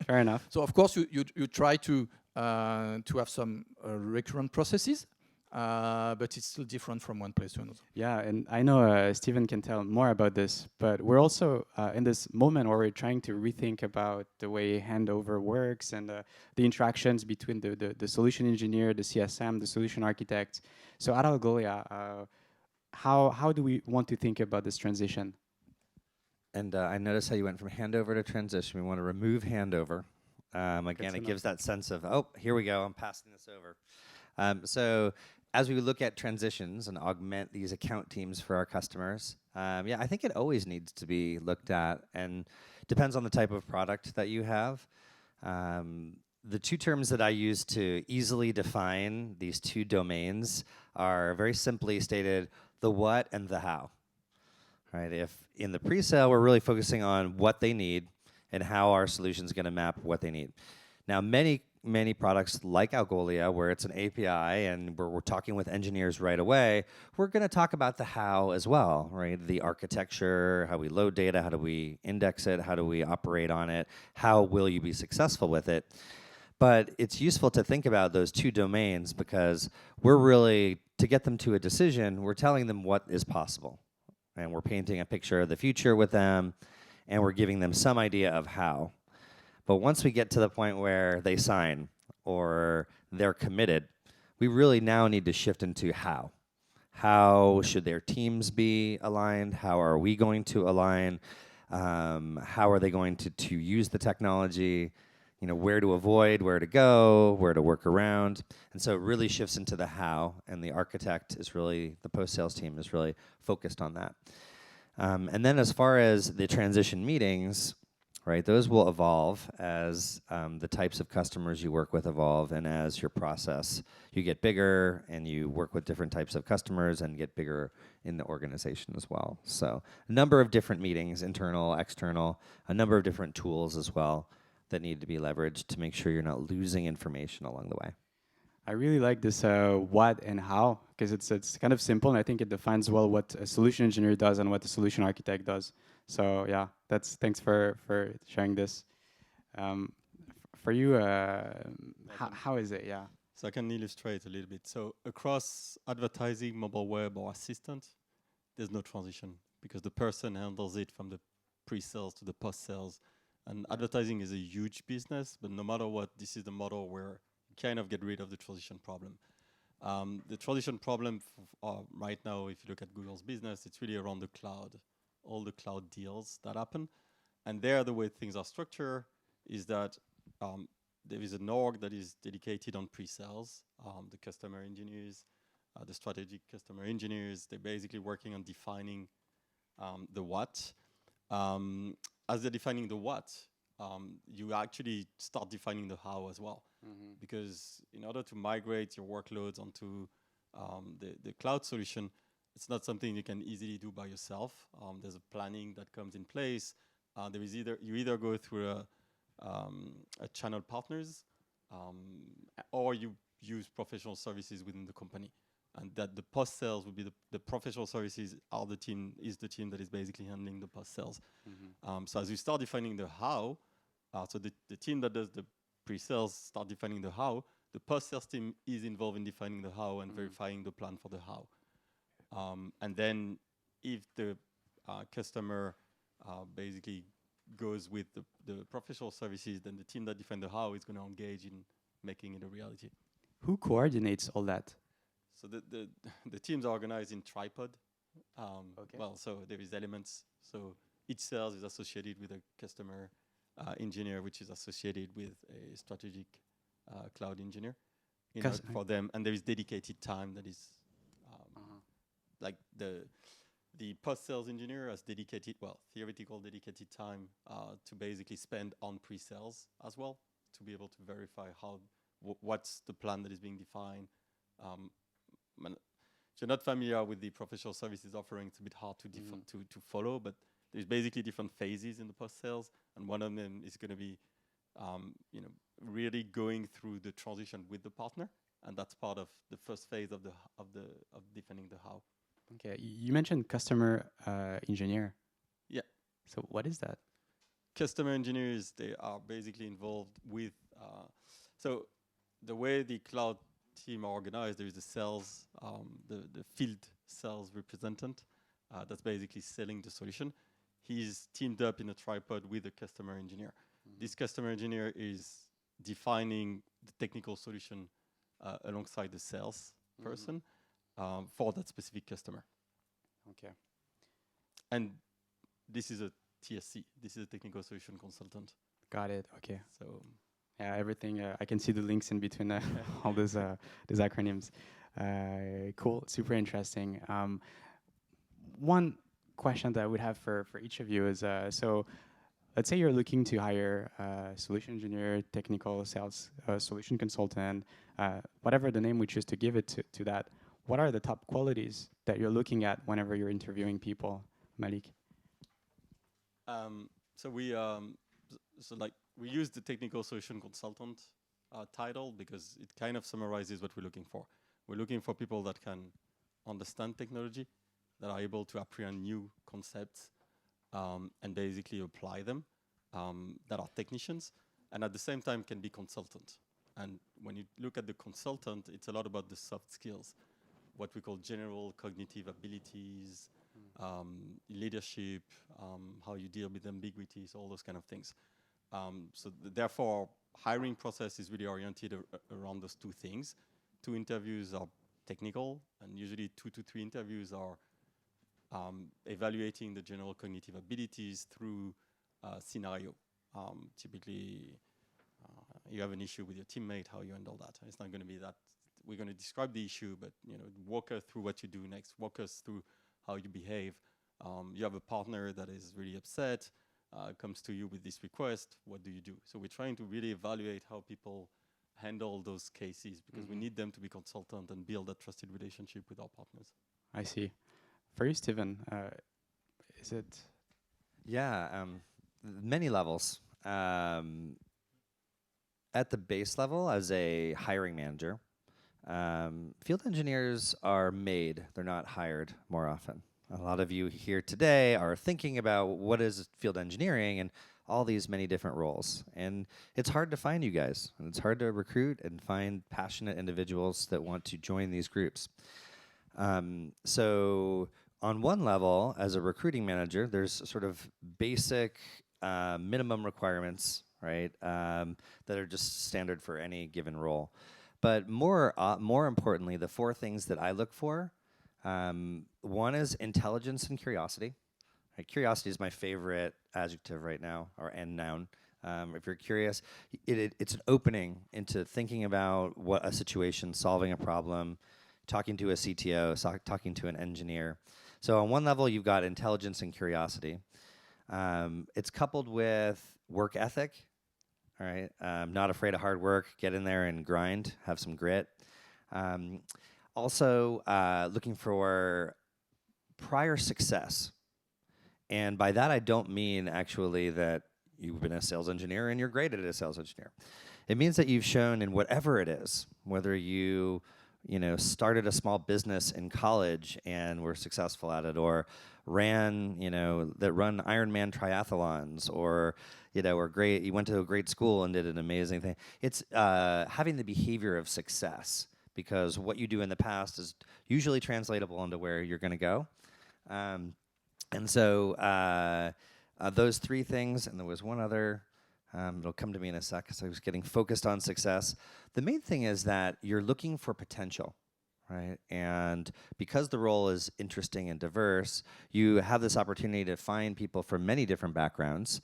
fair enough. So of course, you try to have some recurrent processes, but it's still different from one place to another. Yeah, and I know Steven can tell more about this, but we're also in this moment where we're trying to rethink about the way handover works and the interactions between the solution engineer, the CSM, the solution architect. So at Algolia, how do we want to think about this transition? And I noticed how you went from handover to transition. We want to remove handover. Again, it gives that sense of, oh, here we go, I'm passing this over. So as we look at transitions and augment these account teams for our customers, I think it always needs to be looked at, and depends on the type of product that you have. The two terms that I use to easily define these two domains are very simply stated, the what and the how. Right? If in the pre-sale, we're really focusing on what they need and how our solution is going to map what they need. Now, many products like Algolia, where it's an API and where we're talking with engineers right away, we're going to talk about the how as well, right? The architecture, how we load data, how do we index it, how do we operate on it, how will you be successful with it? But it's useful to think about those two domains because we're really, to get them to a decision, we're telling them what is possible. And we're painting a picture of the future with them, and we're giving them some idea of how. But once we get to the point where they sign or they're committed, we really now need to shift into how. How should their teams be aligned? How are we going to align? How are they going to use the technology? You know, where to avoid, where to go, where to work around. And so it really shifts into the how, and the architect is really, the post-sales team is really focused on that. And then as far as the transition meetings, right, those will evolve as the types of customers you work with evolve, and as your process, you get bigger and you work with different types of customers and get bigger in the organization as well. So a number of different meetings, internal, external, a number of different tools as well that need to be leveraged to make sure you're not losing information along the way. I really like this what and how, because it's kind of simple, and I think it defines well what a solution engineer does and what a solution architect does. So yeah, thanks for sharing this. For you, how is it? Yeah. So I can illustrate a little bit. So across advertising, mobile web, or assistant, there's no transition because the person handles it from the pre-sales to the post-sales. And advertising is a huge business, but no matter what, this is the model where you kind of get rid of the transition problem. The transition problem right now, if you look at Google's business, it's really around the cloud, all the cloud deals that happen. And there, the way things are structured is that there is an org that is dedicated on pre-sales, the customer engineers, the strategic customer engineers. They're basically working on defining the what. As they're defining the what, you actually start defining the how as well. Because in order to migrate your workloads onto the cloud solution, it's not something you can easily do by yourself. There's a planning that comes in place. You either go through channel partners, or you use professional services within the company. And that the post sales would be the professional services are the team that is basically handling the post sales. So as you start defining the how, so the team that does the pre-sales start defining the how, the post sales team is involved in defining the how and verifying the plan for the how. And then if the customer basically goes with the professional services, then the team that defines the how is going to engage in making it a reality. Who coordinates all that? So the teams are organized in tripod. Okay. Well, so there is elements. So each sales is associated with a customer engineer, which is associated with a strategic cloud engineer in order for them. And there is dedicated time that is like the post-sales engineer has dedicated, well, theoretical dedicated time to basically spend on pre-sales as well, to be able to verify how what's the plan that is being defined. If you're not familiar with the professional services offering, it's a bit hard to to follow, but there's basically different phases in the post-sales, and one of them is going to be, really going through the transition with the partner, and that's part of the first phase of defining the how. Okay, you mentioned customer engineer. Yeah. So what is that? Customer engineers, they are basically involved with, so the way the cloud team are organized, there is the sales, the field sales representative that's basically selling the solution. He's teamed up in a tripod with a customer engineer. This customer engineer is defining the technical solution alongside the sales person for that specific customer. Okay. And this is a TSC. This is a technical solution consultant. Got it. Okay. So yeah, everything. I can see the links in between all these acronyms. Cool. Super interesting. One question that I would have for each of you is, so let's say you're looking to hire a solution engineer, technical sales, solution consultant, whatever the name we choose to give it to that. What are the top qualities that you're looking at whenever you're interviewing people, Malik? So we use the technical solution consultant title because it kind of summarizes what we're looking for. We're looking for people that can understand technology, that are able to apprehend new concepts and basically apply them, that are technicians, and at the same time can be consultant. And when you look at the consultant, it's a lot about the soft skills, what we call general cognitive abilities, leadership, how you deal with ambiguities, all those kind of things. So therefore, hiring process is really oriented around those two things. 2 interviews are technical, and usually 2 to 3 interviews are evaluating the general cognitive abilities through scenario. Typically, you have an issue with your teammate, how you handle that. It's not going to be that we're going to describe the issue, but walk us through what you do next. Walk us through how you behave. You have a partner that is really upset, comes to you with this request. What do you do? So we're trying to really evaluate how people handle those cases because we need them to be consultant and build that trusted relationship with our partners. I see. For you, Steven, is it? Yeah, many levels. At the base level, as a hiring manager, field engineers are made, they're not hired more often. A lot of you here today are thinking about what is field engineering and all these many different roles. And it's hard to find you guys. And it's hard to recruit and find passionate individuals that want to join these groups. So on one level, as a recruiting manager, there's sort of basic minimum requirements, right, that are just standard for any given role. But more importantly, the 4 things that I look for, one is intelligence and curiosity. Right, curiosity is my favorite adjective right now, or and noun. If you're curious, it's an opening into thinking about what a situation, solving a problem, talking to a CTO, talking to an engineer. So on one level, you've got intelligence and curiosity. It's coupled with work ethic. All right, not afraid of hard work. Get in there and grind. Have some grit. Also, looking for prior success. And by that, I don't mean actually that you've been a sales engineer and you're great at a sales engineer. It means that you've shown in whatever it is, whether you started a small business in college and were successful at it, or run Ironman triathlons, or were great. You went to a great school and did an amazing thing. It's having the behavior of success, because what you do in the past is usually translatable into where you're going to go. And so those three things, and there was one other. It'll come to me in a sec, because I was getting focused on success. The main thing is that you're looking for potential, right? And because the role is interesting and diverse, you have this opportunity to find people from many different backgrounds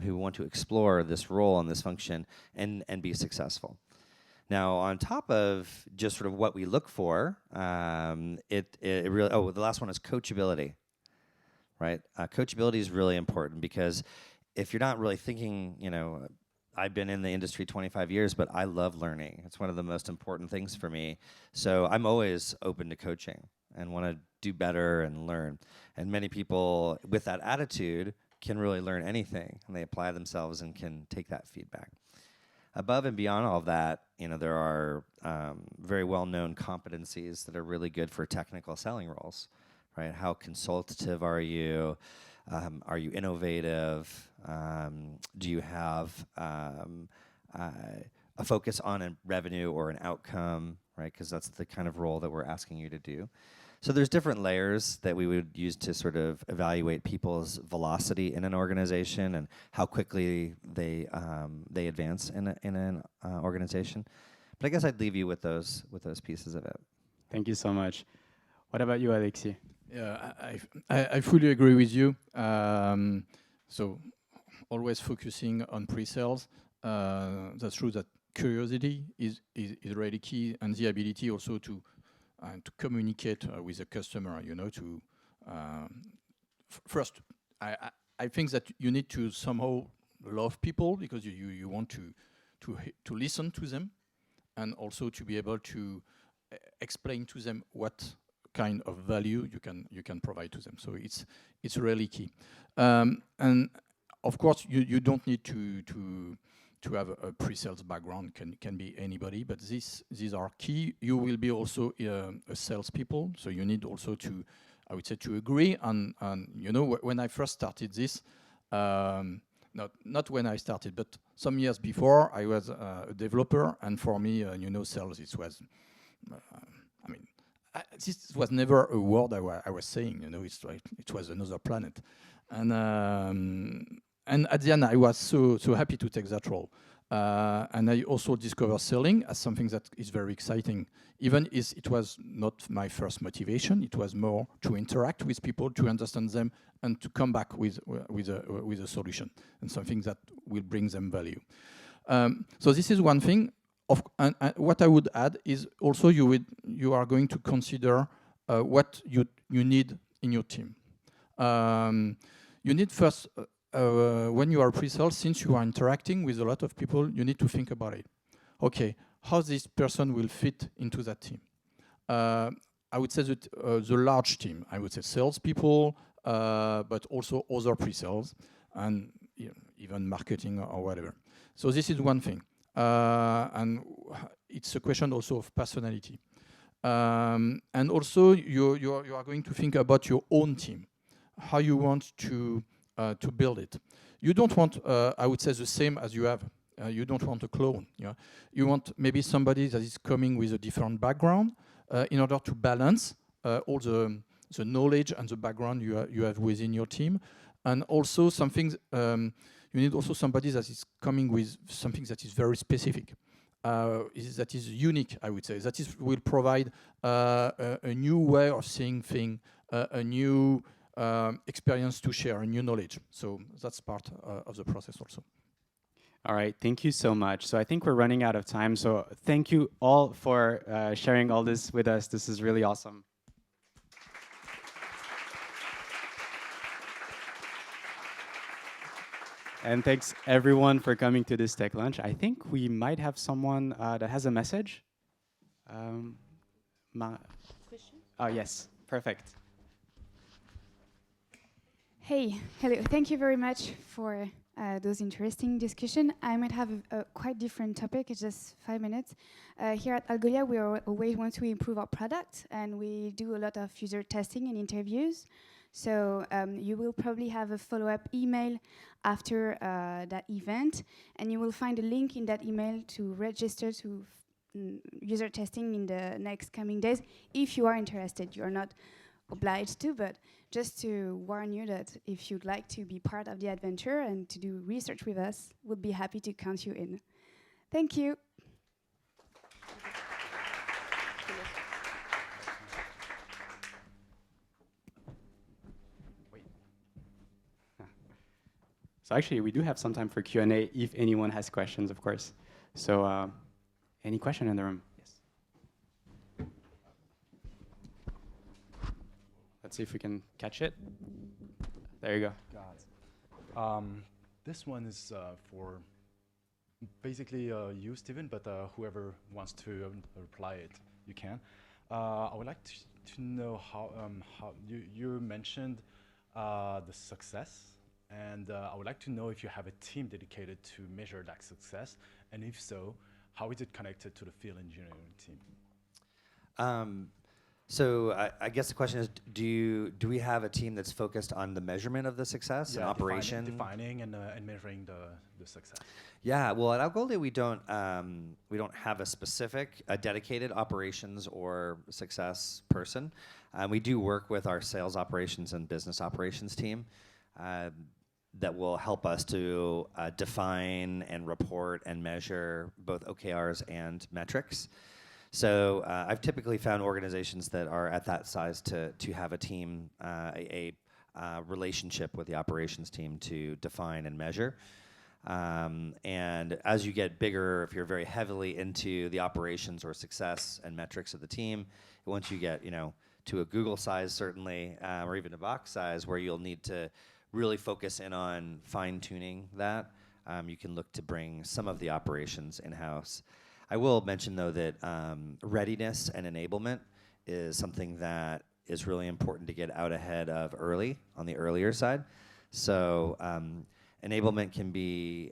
who want to explore this role and this function and be successful. Now, on top of just sort of what we look for, it really, the last one is coachability, right? Coachability is really important, because if you're not really thinking, I've been in the industry 25 years, but I love learning. It's one of the most important things for me. So I'm always open to coaching and want to do better and learn. And many people with that attitude can really learn anything, and they apply themselves and can take that feedback. Above and beyond all of that, there are very well-known competencies that are really good for technical selling roles, right? How consultative are you? Are you innovative? Do you have a focus on a revenue or an outcome, right? Because that's the kind of role that we're asking you to do. So there's different layers that we would use to sort of evaluate people's velocity in an organization and how quickly they advance in an organization. But I guess I'd leave you with those pieces of it. Thank you so much. What about you, Alexis? Yeah, I fully agree with you. So always focusing on pre-sales. That's true that curiosity is really key, and the ability also to communicate with the customer. First, I think that you need to somehow love people, because you want to listen to them, and also to be able to explain to them what kind of value you can provide to them. So it's really key. And of course, you don't need to have a pre-sales background. Can be anybody, but these are key. You will be also a salespeople, so you need also to, I would say, to agree on when I first started this. Not when I started, but some years before, I was a developer, and for me, sales, it was. This was never a word I was saying. It's like it was another planet, and at the end I was so happy to take that role, and I also discovered selling as something that is very exciting. Even if it was not my first motivation, it was more to interact with people, to understand them, and to come back with a solution and something that will bring them value. So this is one thing. And what I would add is also you are going to consider what you need in your team. You need first, when you are pre-sales, since you are interacting with a lot of people, you need to think about it. Okay, how this person will fit into that team? I would say that the large team, I would say salespeople, but also other pre-sales, and even marketing or whatever. So this is one thing. And it's a question also of personality. And also you are going to think about your own team, how you want to build it. You don't want, I would say, the same as you have. You don't want a clone. You want maybe somebody that is coming with a different background in order to balance all the knowledge and the background you have within your team. And also something, you need also somebody that is coming with something that is very specific, that is unique, I would say. That will provide a new way of seeing things, a new experience to share, a new knowledge. So that's part of the process also. All right, thank you so much. So I think we're running out of time. So thank you all for sharing all this with us. This is really awesome. And thanks everyone for coming to this Tech Lunch. I think we might have someone that has a message. Question? Oh, yes, perfect. Hey, hello. Thank you very much for those interesting discussion. I might have a quite different topic. It's just 5 minutes. Here at Algolia, we always want to improve our product, and we do a lot of user testing and interviews. So you will probably have a follow-up email after that event, and you will find a link in that email to register to user testing in the next coming days. If you are interested, you are not obliged to, but just to warn you that if you'd like to be part of the adventure and to do research with us, we'll be happy to count you in. Thank you. So actually, we do have some time for Q&A if anyone has questions, of course. So any question in the room? Yes. Let's see if we can catch it. There you go. Got it. This one is for basically you, Steven, but whoever wants to reply it, you can. I would like to know how you mentioned the success, and I would like to know if you have a team dedicated to measure that success, and if so, how is it connected to the field engineering team? So I guess the question is, do we have a team that's focused on the measurement of the success and operation? Defining and measuring the success. Yeah, well, at Algolia we don't have a specific, dedicated operations or success person. We do work with our sales operations and business operations team that will help us to define and report and measure both OKRs and metrics. So I've typically found organizations that are at that size to have a team, a relationship with the operations team to define and measure. And as you get bigger, if you're very heavily into the operations or success and metrics of the team, once you get to a Google size certainly, or even a Box size, where you'll need to really focus in on fine-tuning that, you can look to bring some of the operations in-house. I will mention, though, that readiness and enablement is something that is really important to get out ahead of early, on the earlier side. So enablement can be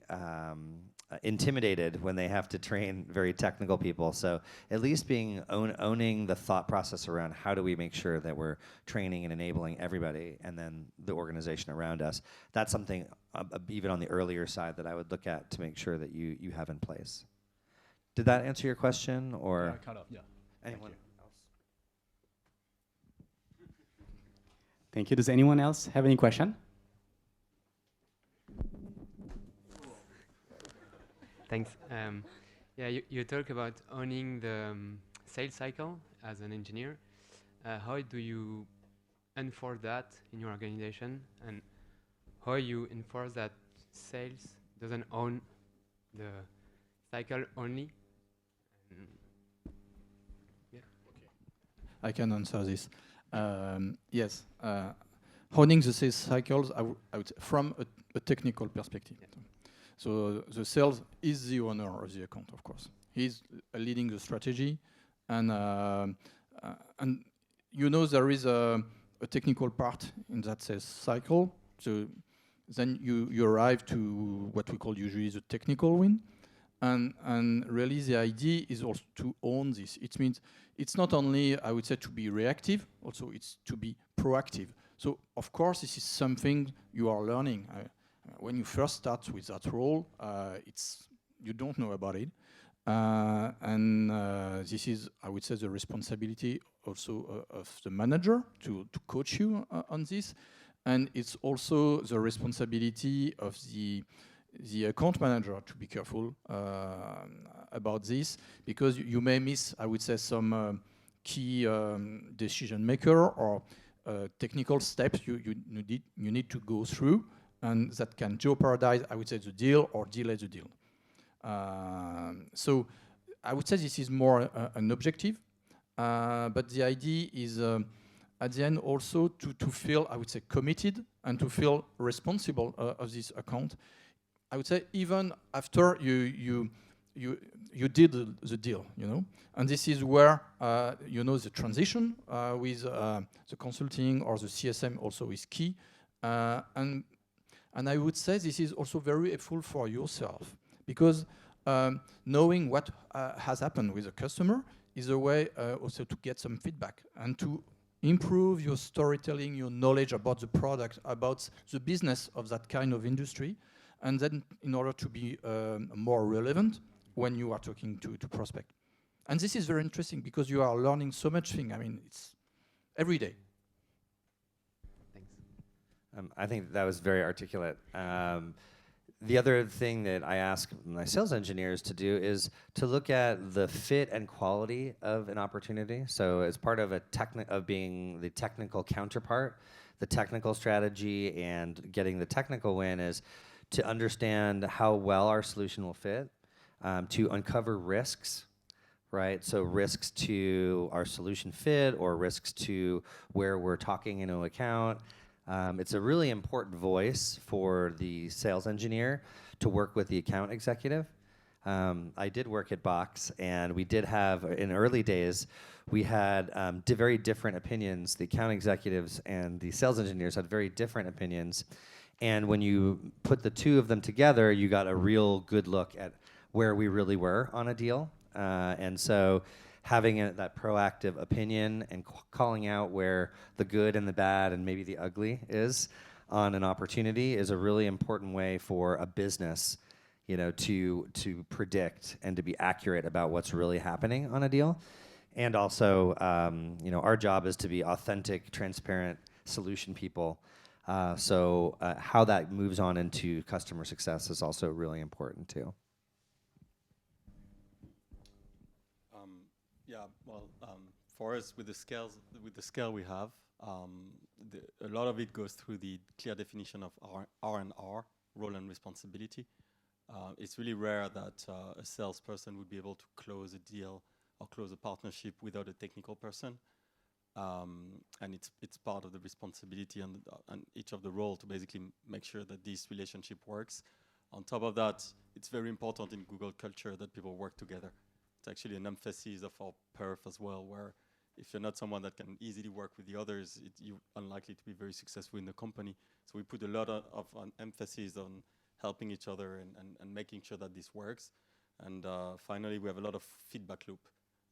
intimidated when they have to train very technical people. So at least owning the thought process around how do we make sure that we're training and enabling everybody and then the organization around us, that's something even on the earlier side that I would look at to make sure that you have in place. Did that answer your question, or? Yeah, kind of, yeah. Anyone else? Thank you. Does anyone else have any question? Thanks. Yeah, you talk about owning the sales cycle as an engineer. How do you enforce that in your organization, and how you enforce that sales doesn't own the cycle only? I can answer this. Yes, owning the sales cycles, I would say from a technical perspective. Yeah. So the sales is the owner of the account, of course. He's leading the strategy, and there is a technical part in that sales cycle. So then you arrive to what we call usually the technical win. And really the idea is also to own this. It means it's not only, I would say, to be reactive, also it's to be proactive. So of course this is something you are learning. When you first start with that role, you don't know about it. This is, I would say, the responsibility also of the manager to coach you on this. And it's also the responsibility of the account manager to be careful about this, because you may miss, I would say, some key decision maker or technical steps you need to go through, and that can jeopardize, I would say, the deal or delay the deal. So I would say this is more an objective, but the idea is at the end also to feel, I would say, committed and to feel responsible of this account. I would say even after you did the deal, and this is where the transition with the consulting or the CSM also is key. And And I would say this is also very helpful for yourself, because knowing what has happened with a customer is a way also to get some feedback and to improve your storytelling, your knowledge about the product, about the business of that kind of industry, and then in order to be more relevant when you are talking to prospect. And this is very interesting because you are learning so much thing. I mean, it's every day. Thanks. I think that was very articulate. The other thing that I ask my sales engineers to do is to look at the fit and quality of an opportunity. So as part of being the technical counterpart, the technical strategy and getting the technical win is to understand how well our solution will fit, to uncover risks, right? So risks to our solution fit or risks to where we're talking into account. It's a really important voice for the sales engineer to work with the account executive. I did work at Box, and we did have, in early days, we had very different opinions. The account executives and the sales engineers had very different opinions. And when you put the two of them together, you got a real good look at where we really were on a deal. And so having that proactive opinion and calling out where the good and the bad and maybe the ugly is on an opportunity is a really important way for a business, you know, to predict and to be accurate about what's really happening on a deal. And also, you know, our job is to be authentic, transparent solution people. So how that moves on into customer success is also really important too. Yeah, well, for us, with the scale we have, a lot of it goes through the clear definition of R&R, role and responsibility. It's really rare that a salesperson would be able to close a deal or close a partnership without a technical person. And it's part of the responsibility and each of the role to basically make sure that this relationship works. On top of that, it's very important in Google culture that people work together. It's actually an emphasis of our perf as well, where if you're not someone that can easily work with the others, you're unlikely to be very successful in the company. So we put a lot of emphasis on helping each other and making sure that this works. And finally, we have a lot of feedback loop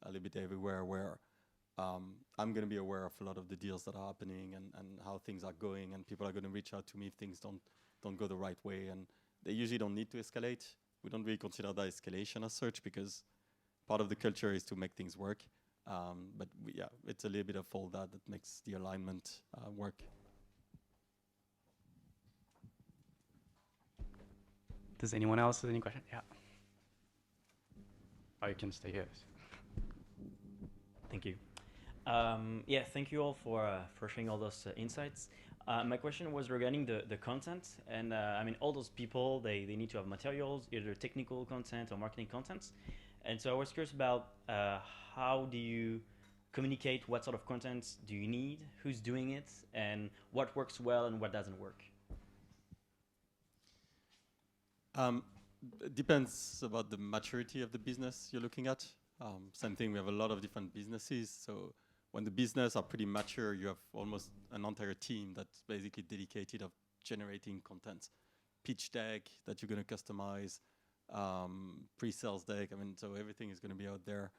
a little bit everywhere where I'm going to be aware of a lot of the deals that are happening and how things are going, and people are going to reach out to me if things don't go the right way. And they usually don't need to escalate. We don't really consider that escalation as such because part of the culture is to make things work. But yeah, it's a little bit of all that makes the alignment work. Does anyone else have any question? Yeah. Oh, you can stay here. Thank you. Yeah, thank you all for sharing all those insights. My question was regarding the content, and I mean, all those people, they need to have materials, either technical content or marketing content. And so I was curious about how do you communicate, what sort of content do you need, who's doing it, and what works well and what doesn't work? It depends about the maturity of the business you're looking at. Same thing, we have a lot of different businesses. So when the business are pretty mature, you have almost an entire team that's basically dedicated of generating content. Pitch deck that you're going to customize, pre-sales deck. I mean, so everything is going to be out there.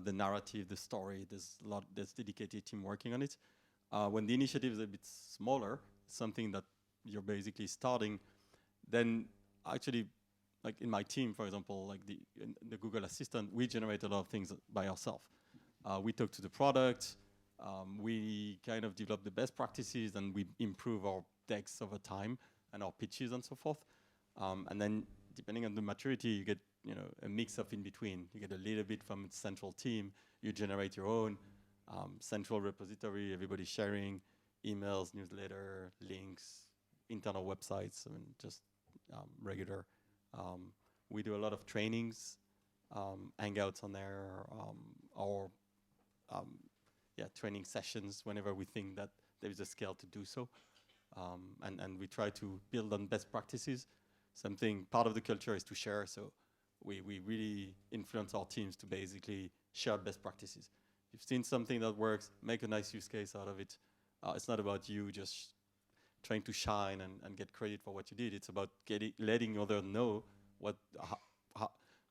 The narrative, the story, there's dedicated team working on it. When the initiative is a bit smaller, something that you're basically starting, then actually, like in my team, for example, like the Google Assistant, we generate a lot of things by ourselves. We talk to the product, we kind of develop the best practices, and we improve our decks over time and our pitches and so forth. And then depending on the maturity, you get a mix of in between. You get a little bit from the central team. You generate your own central repository, everybody sharing emails, newsletter, links, internal websites, I mean, just regular. We do a lot of trainings, hangouts on there, or training sessions whenever we think that there is a scale to do so. And we try to build on best practices. Part of the culture is to share, so we really influence our teams to basically share best practices. If you've seen something that works, make a nice use case out of it. It's not about you just trying to shine and get credit for what you did. It's about letting others know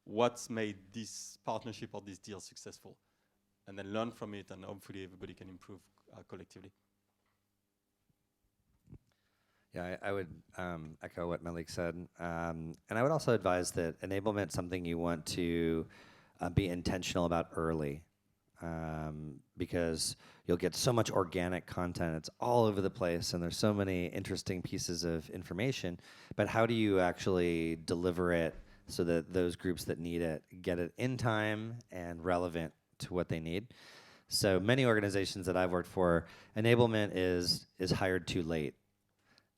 what's made this partnership or this deal successful, and then learn from it, and hopefully everybody can improve collectively. Yeah, I would echo what Malik said. And I would also advise that enablement is something you want to be intentional about early, because you'll get so much organic content. It's all over the place, and there's so many interesting pieces of information. But how do you actually deliver it so that those groups that need it get it in time and relevant to what they need? So many organizations that I've worked for, enablement is hired too late.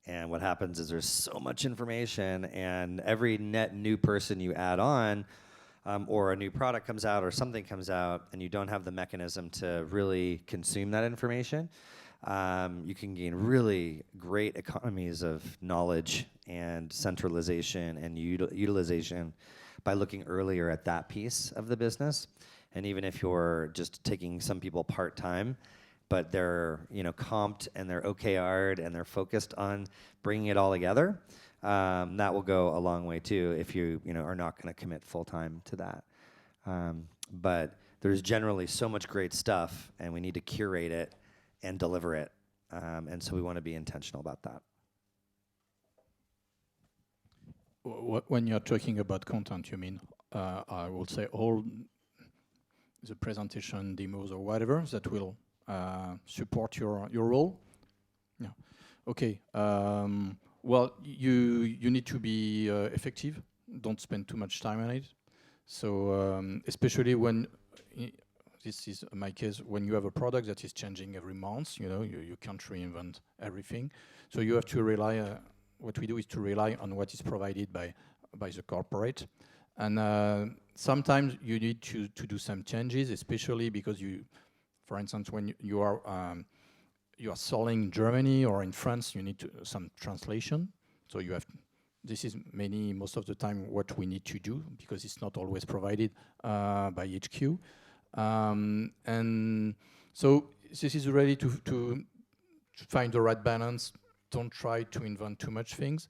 And what happens is there's so much information, and every net new person you add on, or a new product comes out or something comes out, and you don't have the mechanism to really consume that information, you can gain really great economies of knowledge and centralization and utilization by looking earlier at that piece of the business. And even if you're just taking some people part-time, but they're comped and they're OKR'd and they're focused on bringing it all together, that will go a long way too if you are not going to commit full time to that. But there's generally so much great stuff, and we need to curate it and deliver it, and so we want to be intentional about that. When you're talking about content, you mean I would say all the presentation, demos, or whatever that will support your role? Yeah. Okay. Well, you need to be effective. Don't spend too much time on it. So especially when this is my case, when you have a product that is changing every month, you can't reinvent everything. So you have to rely. What we do is to rely on what is provided by the corporate. And sometimes you need to do some changes, especially because for instance, when you are selling in Germany or in France, you need some translation. So this is most of the time what we need to do, because it's not always provided by HQ. And so this is really to find the right balance. Don't try to invent too much things.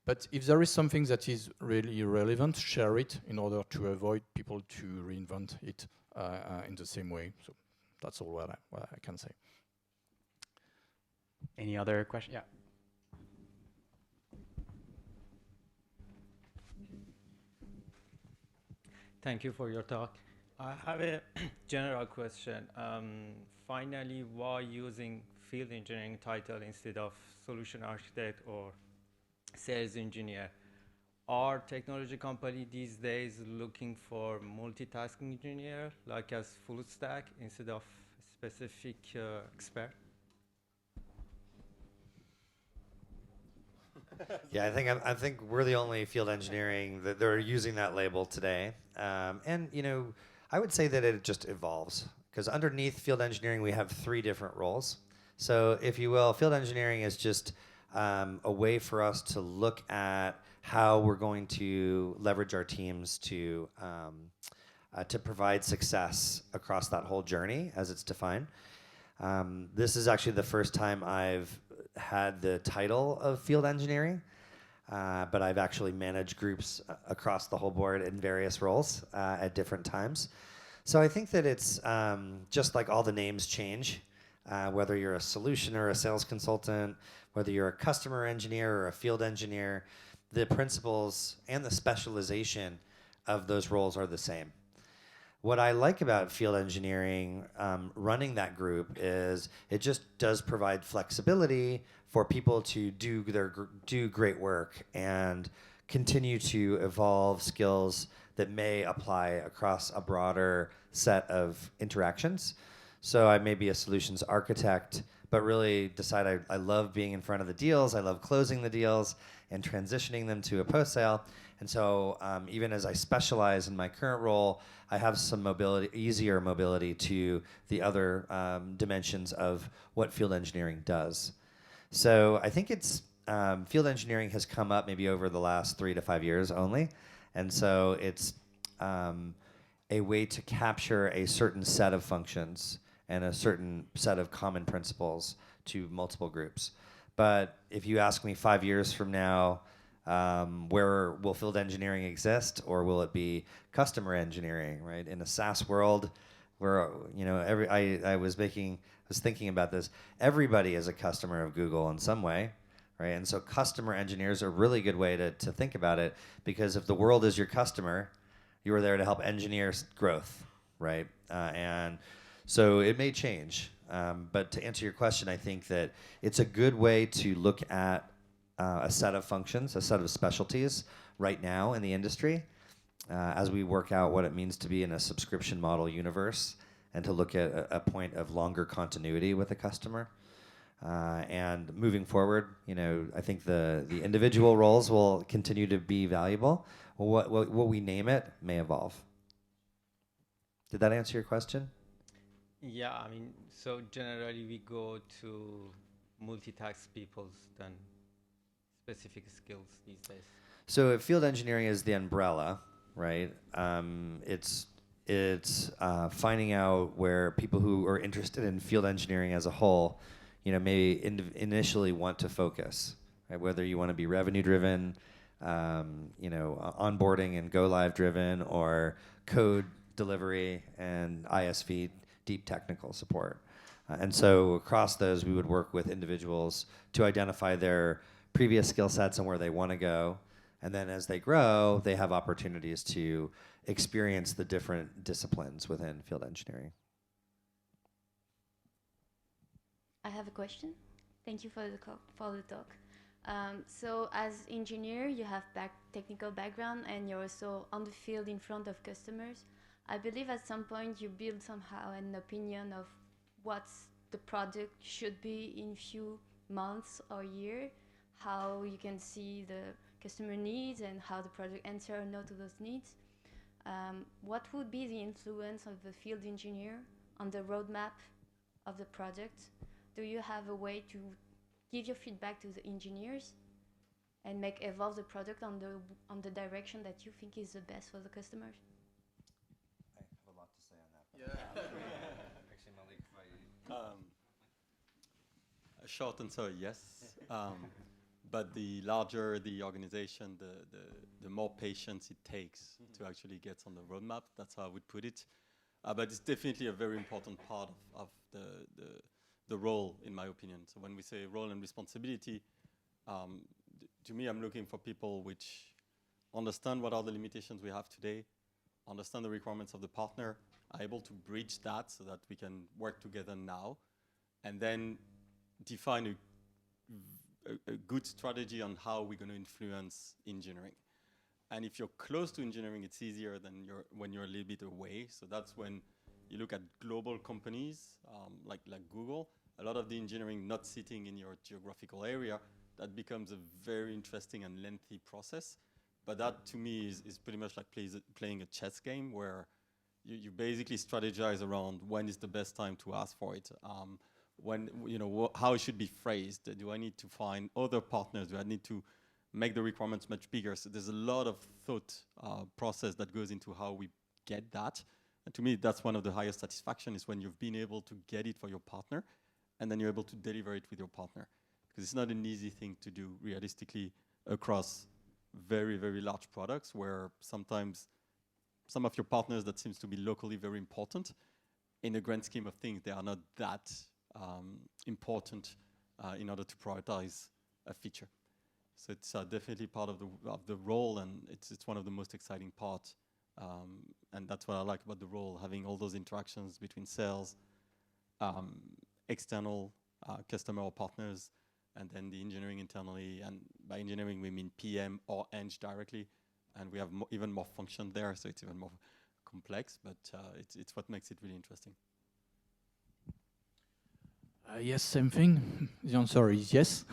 But if there is something that is really relevant, share it in order to avoid people to reinvent it in the same way. So that's all what I can say. Any other question? Yeah. Thank you for your talk. I have a general question. Finally, why using field engineering title instead of solution architect or sales engineer? Are technology companies these days looking for multitasking engineer, like as full stack, instead of specific expert? Yeah, I think we're the only field engineering that they're using that label today. And I would say that it just evolves, because underneath field engineering we have 3 different roles. So if you will, field engineering is just a way for us to look at how we're going to leverage our teams to provide success across that whole journey as it's defined. This is actually the first time I've had the title of field engineering, but I've actually managed groups across the whole board in various roles at different times. So I think that it's just like all the names change, whether you're a solution or a sales consultant, whether you're a customer engineer or a field engineer, the principles and the specialization of those roles are the same. What I like about field engineering, running that group, is it just does provide flexibility for people to do great work and continue to evolve skills that may apply across a broader set of interactions. So I may be a solutions architect, but really decide I love being in front of the deals, I love closing the deals and transitioning them to a post-sale. And so even as I specialize in my current role, I have some easier mobility to the other dimensions of what field engineering does. So I think it's field engineering has come up maybe over the last 3 to 5 years only. And so it's a way to capture a certain set of functions and a certain set of common principles to multiple groups. But if you ask me 5 years from now, where will field engineering exist, or will it be customer engineering, right? In a SaaS world, where I was thinking about this. Everybody is a customer of Google in some way, right? And so customer engineers are a really good way to think about it, because if the world is your customer, you are there to help engineer growth, right? And so it may change. But to answer your question, I think that it's a good way to look at a set of functions, a set of specialties right now in the industry, as we work out what it means to be in a subscription model universe, and to look at a point of longer continuity with a customer. And moving forward, I think the individual roles will continue to be valuable. What we name it may evolve. Did that answer your question? Yeah, I mean, so generally we go to multitask people than specific skills these days. So field engineering is the umbrella, right? It's finding out where people who are interested in field engineering as a whole, may initially want to focus, right? Whether you want to be revenue driven, onboarding and go live driven, or code delivery and ISV, deep technical support. And so across those, we would work with individuals to identify their previous skill sets and where they want to go. And then as they grow, they have opportunities to experience the different disciplines within field engineering. I have a question. Thank you for the talk. So as engineer, you have technical background, and you're also on the field in front of customers. I believe at some point you build somehow an opinion of what the product should be in few months or year, how you can see the customer needs and how the product answer or no to those needs. What would be the influence of the field engineer on the roadmap of the project? Do you have a way to give your feedback to the engineers and evolve the product on the direction that you think is the best for the customers? I have a lot to say on that. Yeah. Actually, Malik, a short answer, yes. But the larger the organization, the more patience it takes to actually get on the roadmap. That's how I would put it. But it's definitely a very important part of the role, in my opinion. So when we say role and responsibility, to me, I'm looking for people which understand what are the limitations we have today, understand the requirements of the partner, are able to bridge that so that we can work together now, and then define a good strategy on how we're going to influence engineering. And if you're close to engineering, it's easier than when you're a little bit away. So that's when you look at global companies like Google, a lot of the engineering not sitting in your geographical area, that becomes a very interesting and lengthy process. But that, to me, is pretty much like playing a chess game where you basically strategize around when is the best time to ask for it. How it should be phrased. Do I need to find other partners? Do I need to make the requirements much bigger? So there's a lot of thought process that goes into how we get that. And to me, that's one of the highest satisfaction is when you've been able to get it for your partner, and then you're able to deliver it with your partner. Because it's not an easy thing to do realistically across very, very large products where sometimes some of your partners that seems to be locally very important, in the grand scheme of things, they are not that important in order to prioritize a feature. So it's definitely part of the role, and it's one of the most exciting parts. And that's what I like about the role, having all those interactions between sales, external customer or partners, and then the engineering internally. And by engineering, we mean PM or Eng directly. And we have even more function there, so it's even more complex, but it's what makes it really interesting. Yes, same thing. The answer is yes.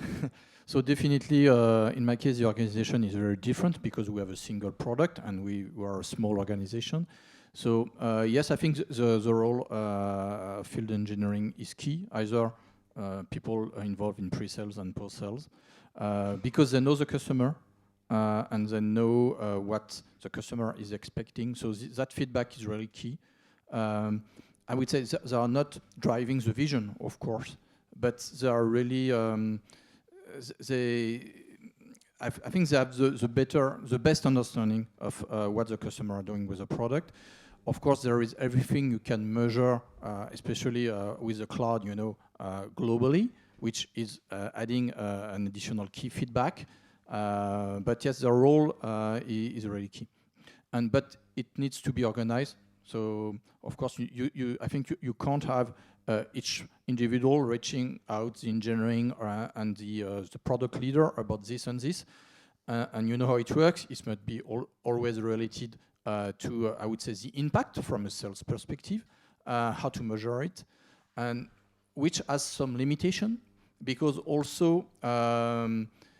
So definitely, in my case, the organization is very different because we have a single product and we are a small organization. So yes, I think the role of field engineering is key. Either people are involved in pre-sales and post-sales because they know the customer and they know what the customer is expecting. So that feedback is really key. I would say they are not driving the vision, of course, but they are really I think they have the best understanding of what the customer are doing with the product. Of course, there is everything you can measure, especially with the cloud, globally, which is adding an additional key feedback. But yes, the role is really key, but it needs to be organized. So of course, I think you can't have each individual reaching out the engineering and the product leader about this and this, and you know how it works. It must be always related to, I would say, the impact from a sales perspective, how to measure it, and which has some limitation, because also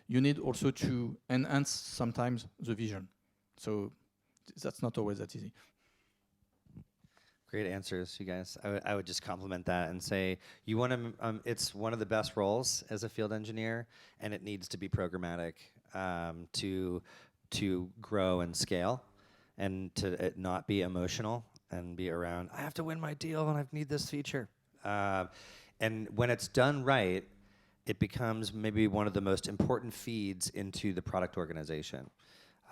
you need also to enhance sometimes the vision. So that's not always that easy. Great answers, you guys. I would just compliment that and say you want to. It's one of the best roles as a field engineer, and it needs to be programmatic to grow and scale, and to it not be emotional and be around. I have to win my deal, and I need this feature. And when it's done right, it becomes maybe one of the most important feeds into the product organization.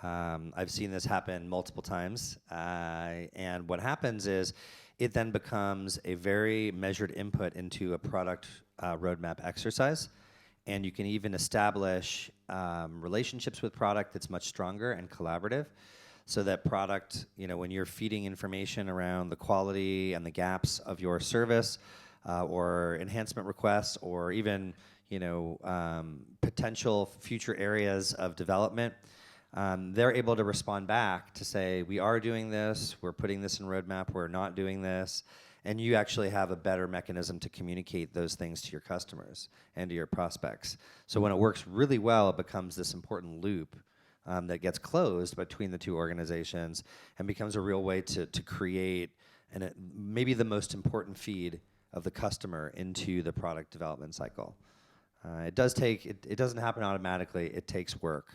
I've seen this happen multiple times, and what happens is it then becomes a very measured input into a product roadmap exercise, and you can even establish relationships with product that's much stronger and collaborative, so that product, when you're feeding information around the quality and the gaps of your service, or enhancement requests, or even potential future areas of development, they're able to respond back to say, we are doing this, we're putting this in roadmap, we're not doing this, and you actually have a better mechanism to communicate those things to your customers and to your prospects. So when it works really well, it becomes this important loop that gets closed between the two organizations and becomes a real way to create maybe the most important feed of the customer into the product development cycle. It doesn't happen automatically, it takes work.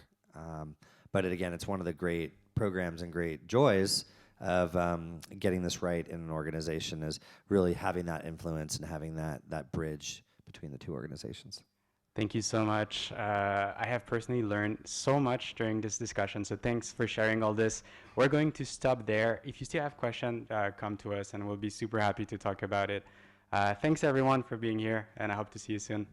But again, it's one of the great programs and great joys of getting this right in an organization, is really having that influence and having that bridge between the two organizations. Thank you so much. I have personally learned so much during this discussion, so thanks for sharing all this. We're going to stop there. If you still have questions, come to us and we'll be super happy to talk about it. Thanks everyone for being here, and I hope to see you soon.